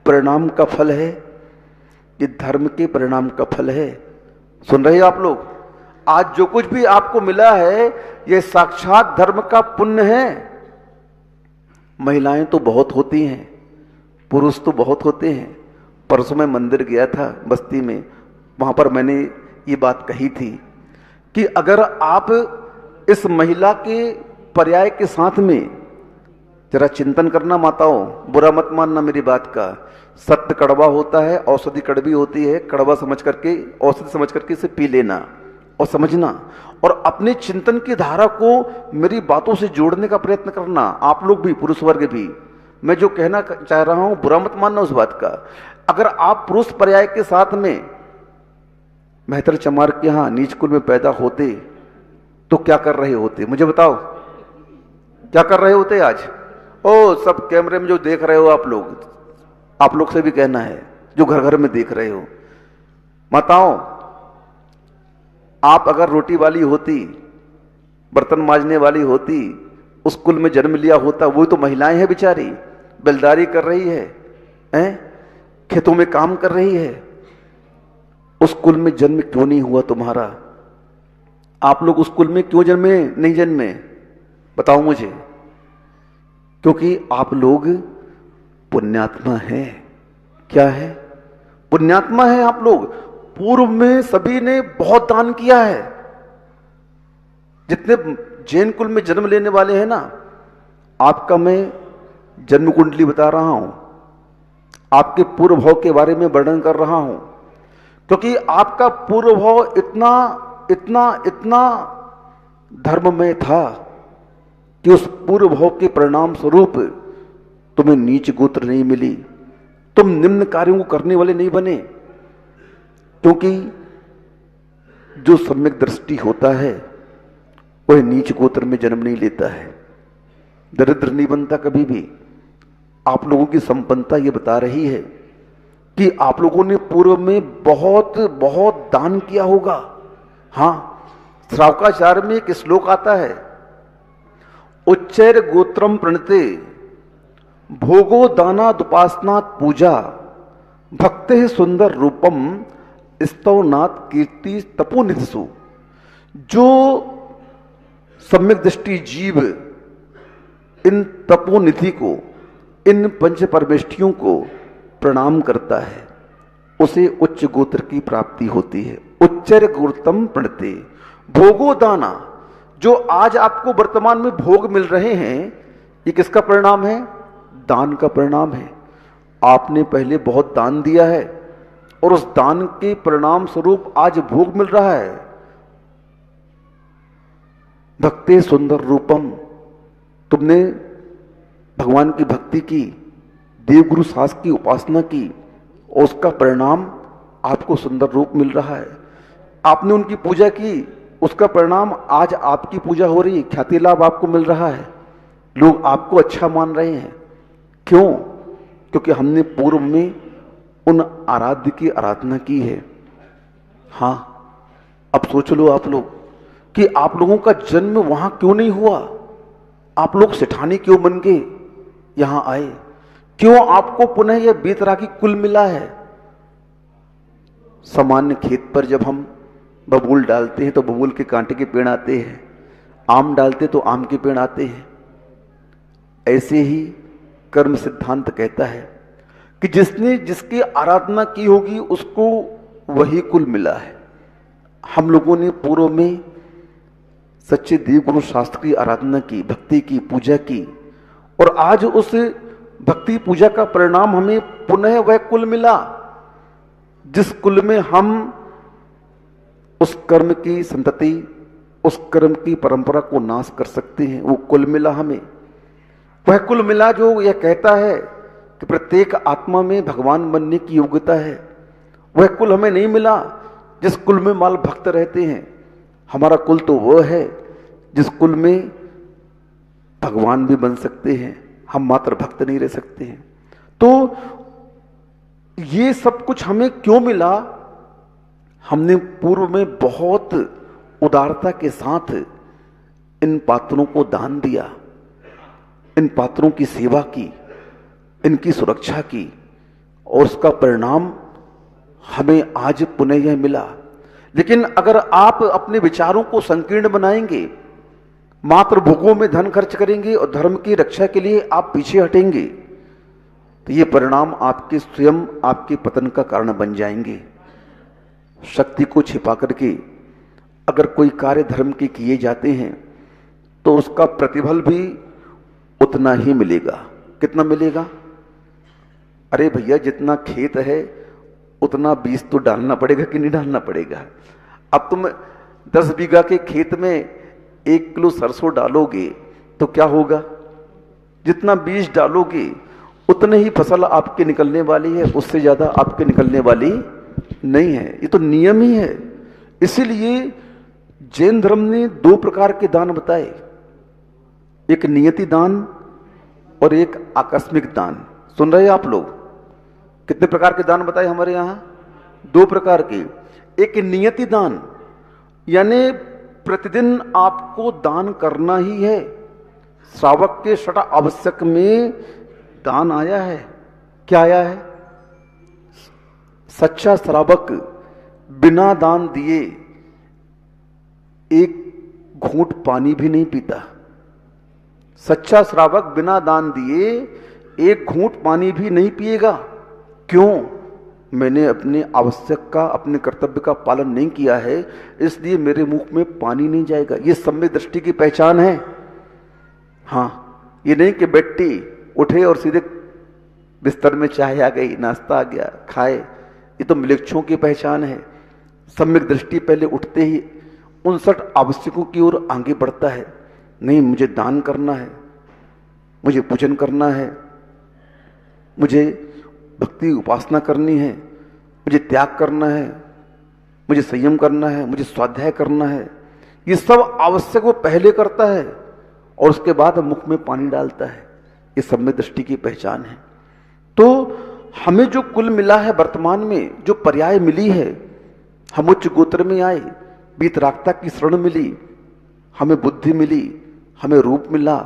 Speaker 2: परिणाम का फल है? ये धर्म के परिणाम का फल है। सुन रहे हो आप लोग? आज जो कुछ भी आपको मिला है, यह साक्षात धर्म का पुण्य है। महिलाएं तो बहुत होती हैं, पुरुष तो बहुत होते हैं। परसों मैं मंदिर गया था बस्ती में, वहां पर मैंने ये बात कही थी कि अगर आप इस महिला के पर्याय के साथ में जरा चिंतन करना माताओं, बुरा मत मानना मेरी बात का। सत्य कड़वा होता है, औषधि कड़वी होती है। कड़वा समझ करके, औषधि समझ करके इसे पी लेना और समझना, और अपने चिंतन की धारा को मेरी बातों से जोड़ने का प्रयत्न करना। आप लोग भी, पुरुष वर्ग भी। मैं जो कहना चाह रहा हूं बुरा मत मानना उस बात का। अगर आप पुरुष पर्याय के साथ में मेहतर चमार के यहां नीच कुल में पैदा होते तो क्या कर रहे होते? मुझे बताओ, क्या कर रहे होते आज? ओ, सब कैमरे में जो देख रहे हो आप लोग से भी कहना है, जो घर घर में देख रहे हो, माताओं, आप अगर रोटी वाली होती, बर्तन मांजने वाली होती, उस कुल में जन्म लिया होता। वो तो महिलाएं हैं बेचारी, बेलदारी कर रही है, खेतों में काम कर रही है। उस कुल में जन्म क्यों नहीं हुआ तुम्हारा? आप लोग उस कुल में क्यों नहीं जन्मे? बताओ मुझे। क्योंकि आप लोग पुण्यात्मा हैं। क्या है? पुण्यात्मा है आप लोग। पूर्व में सभी ने बहुत दान किया है। जितने जैन कुल में जन्म लेने वाले हैं ना, आपका मैं जन्म कुंडली बता रहा हूं, आपके पूर्व भाव के बारे में वर्णन कर रहा हूं, क्योंकि आपका पूर्व भाव इतना इतना इतना धर्ममय था कि उस पूर्व भाव के परिणाम स्वरूप तुम्हें नीच गोत्र नहीं मिली। तुम निम्न कार्यों को करने वाले नहीं बने, क्योंकि जो सम्यक दृष्टि होता है वह नीच गोत्र में जन्म नहीं लेता है, दरिद्र नहीं बनता कभी भी। आप लोगों की संपन्नता ये बता रही है कि आप लोगों ने पूर्व में बहुत बहुत दान किया होगा। हां, श्रावकाचार्य में एक श्लोक आता है, उच्चैर गोत्रम प्रणते भोगो दानादुपासनात् पूजा भक्ते सुंदर रूपम स्तवनात् कीर्ति तपोनिधिषु। जो सम्यक दृष्टि जीव इन तपोनिधि को, इन पंच परमेष्ठियों को प्रणाम करता है, उसे उच्च गोत्र की प्राप्ति होती है। उच्चर गोत्रम प्रणते भोगो दाना, जो आज आपको वर्तमान में भोग मिल रहे हैं, ये किसका परिणाम है? दान का परिणाम है। आपने पहले बहुत दान दिया है और उस दान के परिणाम स्वरूप आज भोग मिल रहा है। भक्ते सुंदर रूपम, तुमने भगवान की भक्ति की, देवगुरु शास्त्र की उपासना की और उसका परिणाम आपको सुंदर रूप मिल रहा है। आपने उनकी पूजा की, उसका परिणाम आज आपकी पूजा हो रही है, ख्याति लाभ आपको मिल रहा है, लोग आपको अच्छा मान रहे हैं। क्यों? क्योंकि हमने पूर्व में उन आराध्य की आराधना की है। हाँ, अब सोच लो आप लोग कि आप लोगों का जन्म वहां क्यों नहीं हुआ? आप लोग सेठानी क्यों बन के यहां आए? क्यों आपको पुनः यह बेतरागी कुल मिला है? सामान्य खेत पर जब हम बबूल डालते हैं तो बबूल के कांटे के पेड़ आते हैं, आम डालते तो आम के पेड़ आते हैं। ऐसे ही कर्म सिद्धांत कहता है कि जिसने जिसकी आराधना की होगी उसको वही कुल मिला है। हम लोगों ने पूर्व में सच्चे देवगुरु शास्त्र की आराधना की, भक्ति की, पूजा की, और आज उस भक्ति पूजा का परिणाम हमें पुनः वह कुल मिला जिस कुल में हम उस कर्म की संतति, उस कर्म की परंपरा को नाश कर सकते हैं। वो कुल मिला हमें, वह कुल मिला जो यह कहता है कि प्रत्येक आत्मा में भगवान बनने की योग्यता है। वह कुल हमें नहीं मिला जिस कुल में माल भक्त रहते हैं। हमारा कुल तो वह है जिस कुल में भगवान भी बन सकते हैं, हम मात्र भक्त नहीं रह सकते हैं। तो ये सब कुछ हमें क्यों मिला? हमने पूर्व में बहुत उदारता के साथ इन पात्रों को दान दिया, इन पात्रों की सेवा की, इनकी सुरक्षा की, और उसका परिणाम हमें आज पुनः यह मिला। लेकिन अगर आप अपने विचारों को संकीर्ण बनाएंगे, मात्र भोगों में धन खर्च करेंगे और धर्म की रक्षा के लिए आप पीछे हटेंगे, तो ये परिणाम आपके स्वयं आपके पतन का कारण बन जाएंगे। शक्ति को छिपा करके अगर कोई कार्य धर्म के किए जाते हैं तो उसका प्रतिफल भी उतना ही मिलेगा। कितना मिलेगा? अरे भैया, जितना खेत है उतना बीज तो डालना पड़ेगा कि नहीं डालना पड़ेगा? अब तुम 10 बीघा के खेत में 1 किलो सरसों डालोगे तो क्या होगा? जितना बीज डालोगे उतने ही फसल आपके निकलने वाली है, उससे ज्यादा आपके निकलने वाली नहीं है। ये तो नियम ही है। इसीलिए जैन धर्म ने 2 प्रकार के दान बताए, एक नियति दान और एक आकस्मिक दान। सुन रहे हैं आप लोग? कितने प्रकार के दान बताए हमारे यहां? 2 प्रकार के। एक नियति दान, यानी प्रतिदिन आपको दान करना ही है। श्रावक के षट आवश्यक में दान आया है। क्या आया है? सच्चा श्रावक बिना दान दिए एक घूंट पानी भी नहीं पीता। सच्चा श्रावक बिना दान दिए एक घूंट पानी भी नहीं पिएगा। क्यों? मैंने अपने आवश्यक का, अपने कर्तव्य का पालन नहीं किया है, इसलिए मेरे मुख में पानी नहीं जाएगा। ये सम्यक दृष्टि की पहचान है। हाँ, ये नहीं कि बेटी उठे और सीधे बिस्तर में चाय आ गई, नाश्ता आ गया, खाए। ये तो मिलेच्छों की पहचान है। सम्यक दृष्टि पहले उठते ही 59 आवश्यकों की ओर आगे बढ़ता है। नहीं, मुझे दान करना है, मुझे पूजन करना है, मुझे भक्ति उपासना करनी है, मुझे त्याग करना है, मुझे संयम करना है, मुझे स्वाध्याय करना है। ये सब आवश्यक वो पहले करता है और उसके बाद मुख में पानी डालता है। ये सम्यक दृष्टि की पहचान है। तो हमें जो कुल मिला है वर्तमान में, जो पर्याय मिली है, हम उच्च गोत्र में आए, वीतरागता की शरण मिली, हमें बुद्धि मिली, हमें रूप मिला,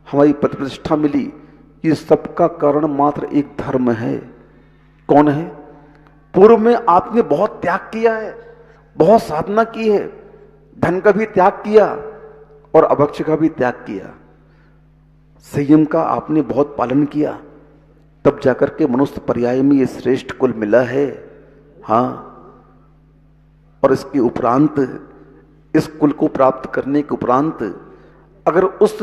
Speaker 2: हमारी प्रतिष्ठा मिली, ये सबका कारण मात्र एक धर्म है। कौन है? पूर्व में आपने बहुत त्याग किया है, बहुत साधना की है, धन का भी त्याग किया और अभक्ष का भी त्याग किया, संयम का आपने बहुत पालन किया, तब जाकर के मनुष्य पर्याय में ये श्रेष्ठ कुल मिला है। हाँ, और इसके उपरांत इस कुल को प्राप्त करने के उपरांत अगर उस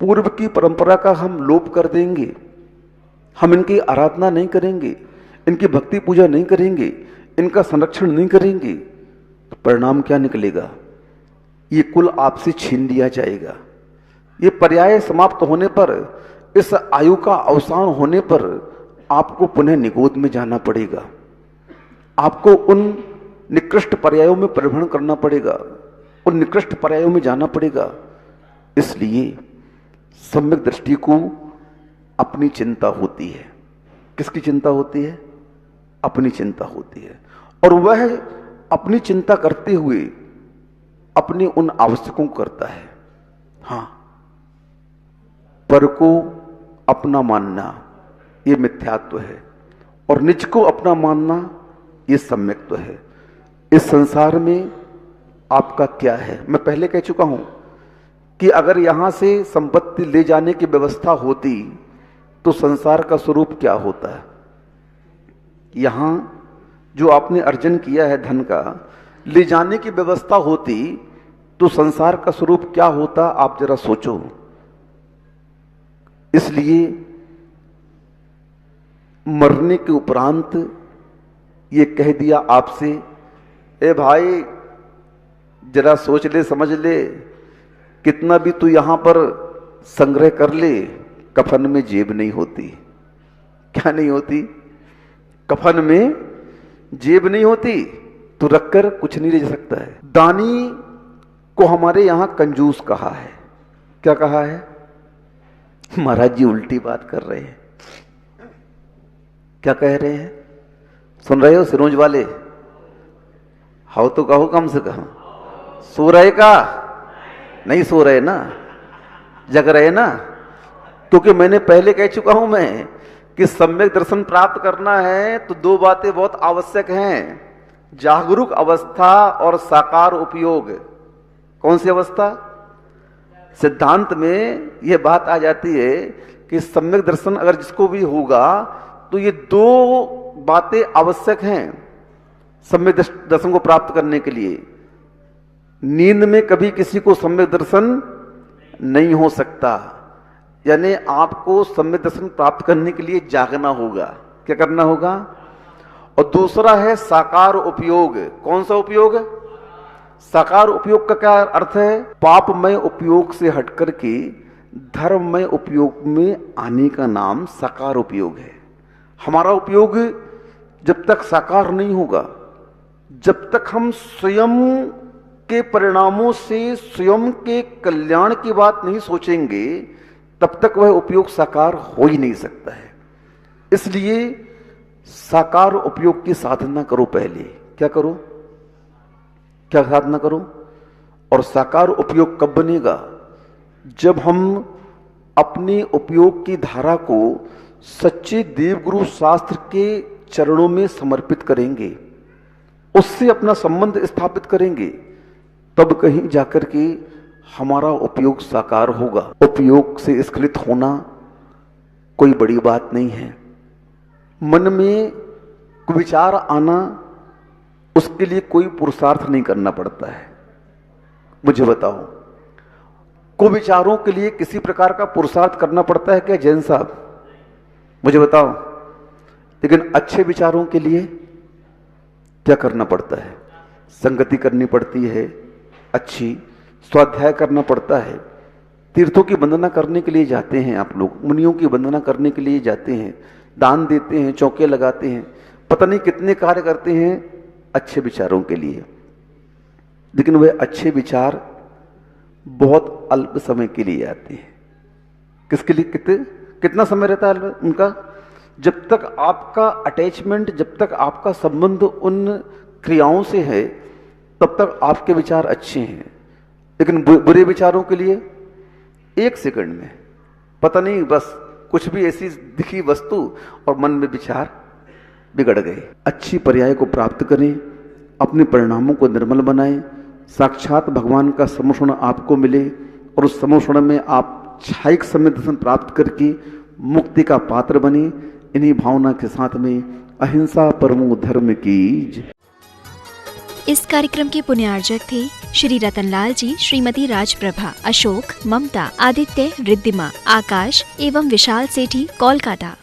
Speaker 2: पूर्व की परंपरा का हम लोप कर देंगे, हम इनकी आराधना नहीं करेंगे, इनकी भक्ति पूजा नहीं करेंगे, इनका संरक्षण नहीं करेंगे, तो परिणाम क्या निकलेगा? ये कुल आपसे छीन लिया जाएगा। ये पर्याय समाप्त होने पर, इस आयु का अवसान होने पर आपको पुनः निगोद में जाना पड़ेगा। आपको उन निकृष्ट पर्यायों में परिभ्रमण करना पड़ेगा, उन निकृष्ट पर्यायों में जाना पड़ेगा। इसलिए सम्यक दृष्टि को अपनी चिंता होती है। किसकी चिंता होती है? अपनी चिंता होती है। और वह अपनी चिंता करते हुए अपने उन आवश्यकों को करता है। हां, पर को अपना मानना यह मिथ्यात्व है, और निज को अपना मानना यह सम्यक्त्व है। इस संसार में आपका क्या है? मैं पहले कह चुका हूं कि अगर यहां से संपत्ति ले जाने की व्यवस्था होती तो संसार का स्वरूप क्या होता है? यहां जो आपने अर्जन किया है धन का, ले जाने की व्यवस्था होती तो संसार का स्वरूप क्या होता? आप जरा सोचो। इसलिए मरने के उपरांत ये कह दिया आपसे, ए भाई जरा सोच ले, समझ ले, कितना भी तू यहां पर संग्रह कर ले, कफन में जेब नहीं होती। क्या नहीं होती? कफन में जेब नहीं होती, तो रखकर कुछ नहीं ले जा सकता है। दानी को हमारे यहां कंजूस कहा है। क्या कहा है? महाराज जी उल्टी बात कर रहे हैं। क्या कह रहे हैं? सुन रहे हो सिरोंज वाले? हाउ तो कहो कम से कम। सो रहे का? नहीं सो रहे ना, जग रहे ना। क्योंकि मैंने पहले कह चुका हूं मैं कि सम्यक दर्शन प्राप्त करना है तो दो बातें बहुत आवश्यक हैं, जागरूक अवस्था और साकार उपयोग। कौन सी अवस्था? सिद्धांत में यह बात आ जाती है कि सम्यक दर्शन अगर जिसको भी होगा तो ये दो बातें आवश्यक हैं सम्यक दर्शन को प्राप्त करने के लिए। नींद में कभी किसी को सम्यक दर्शन नहीं हो सकता, यानी आपको सम्यक दर्शन प्राप्त करने के लिए जागना होगा। क्या करना होगा? और दूसरा है साकार उपयोग। कौन सा उपयोग? साकार उपयोग का क्या अर्थ है? पापमय उपयोग से हटकर के धर्ममय उपयोग में आने का नाम साकार उपयोग है। हमारा उपयोग जब तक साकार नहीं होगा, जब तक हम स्वयं के परिणामों से स्वयं के कल्याण की बात नहीं सोचेंगे, तब तक वह उपयोग साकार हो ही नहीं सकता है। इसलिए साकार उपयोग की साधना करो। पहले क्या करो? क्या साधना करो? और साकार उपयोग कब बनेगा? जब हम अपने उपयोग की धारा को सच्चे देवगुरु शास्त्र के चरणों में समर्पित करेंगे, उससे अपना संबंध स्थापित करेंगे, तब कहीं जाकर के हमारा उपयोग साकार होगा। उपयोग से स्खलित होना कोई बड़ी बात नहीं है। मन में विचार आना, उसके लिए कोई पुरुषार्थ नहीं करना पड़ता है। मुझे बताओ, कुविचारों के लिए किसी प्रकार का पुरुषार्थ करना पड़ता है क्या जैन साहब? मुझे बताओ। लेकिन अच्छे विचारों के लिए क्या करना पड़ता है? संगति करनी पड़ती है, अच्छी स्वाध्याय करना पड़ता है, तीर्थों की वंदना करने के लिए जाते हैं आप लोग, मुनियों की वंदना करने के लिए जाते हैं, दान देते हैं, चौके लगाते हैं, पता नहीं कितने कार्य करते हैं अच्छे विचारों के लिए। लेकिन वे अच्छे विचार बहुत अल्प समय के लिए आते हैं। किसके लिए? कितना समय रहता है उनका? जब तक आपका अटैचमेंट, जब तक आपका संबंध उन क्रियाओं से है, तब तक आपके विचार अच्छे हैं। लेकिन बुरे विचारों के लिए एक सेकंड में पता नहीं, बस कुछ भी ऐसी दिखी वस्तु और मन में विचार बिगड़ गए। अच्छी पर्याय को प्राप्त करें, अपने परिणामों को निर्मल बनाएं, साक्षात भगवान का समर्पण आपको मिले और उस समर्पण में आप क्षायिक सम्यक दर्शन प्राप्त करके मुक्ति का पात्र बने। इन्हीं भावना के साथ में अहिंसा परमो धर्म की।
Speaker 1: इस कार्यक्रम के पुण्यार्जक थे श्री रतनलाल जी, श्रीमती राजप्रभा, अशोक, ममता, आदित्य, रिद्धिमा, आकाश एवं विशाल सेठी, कोलकाता।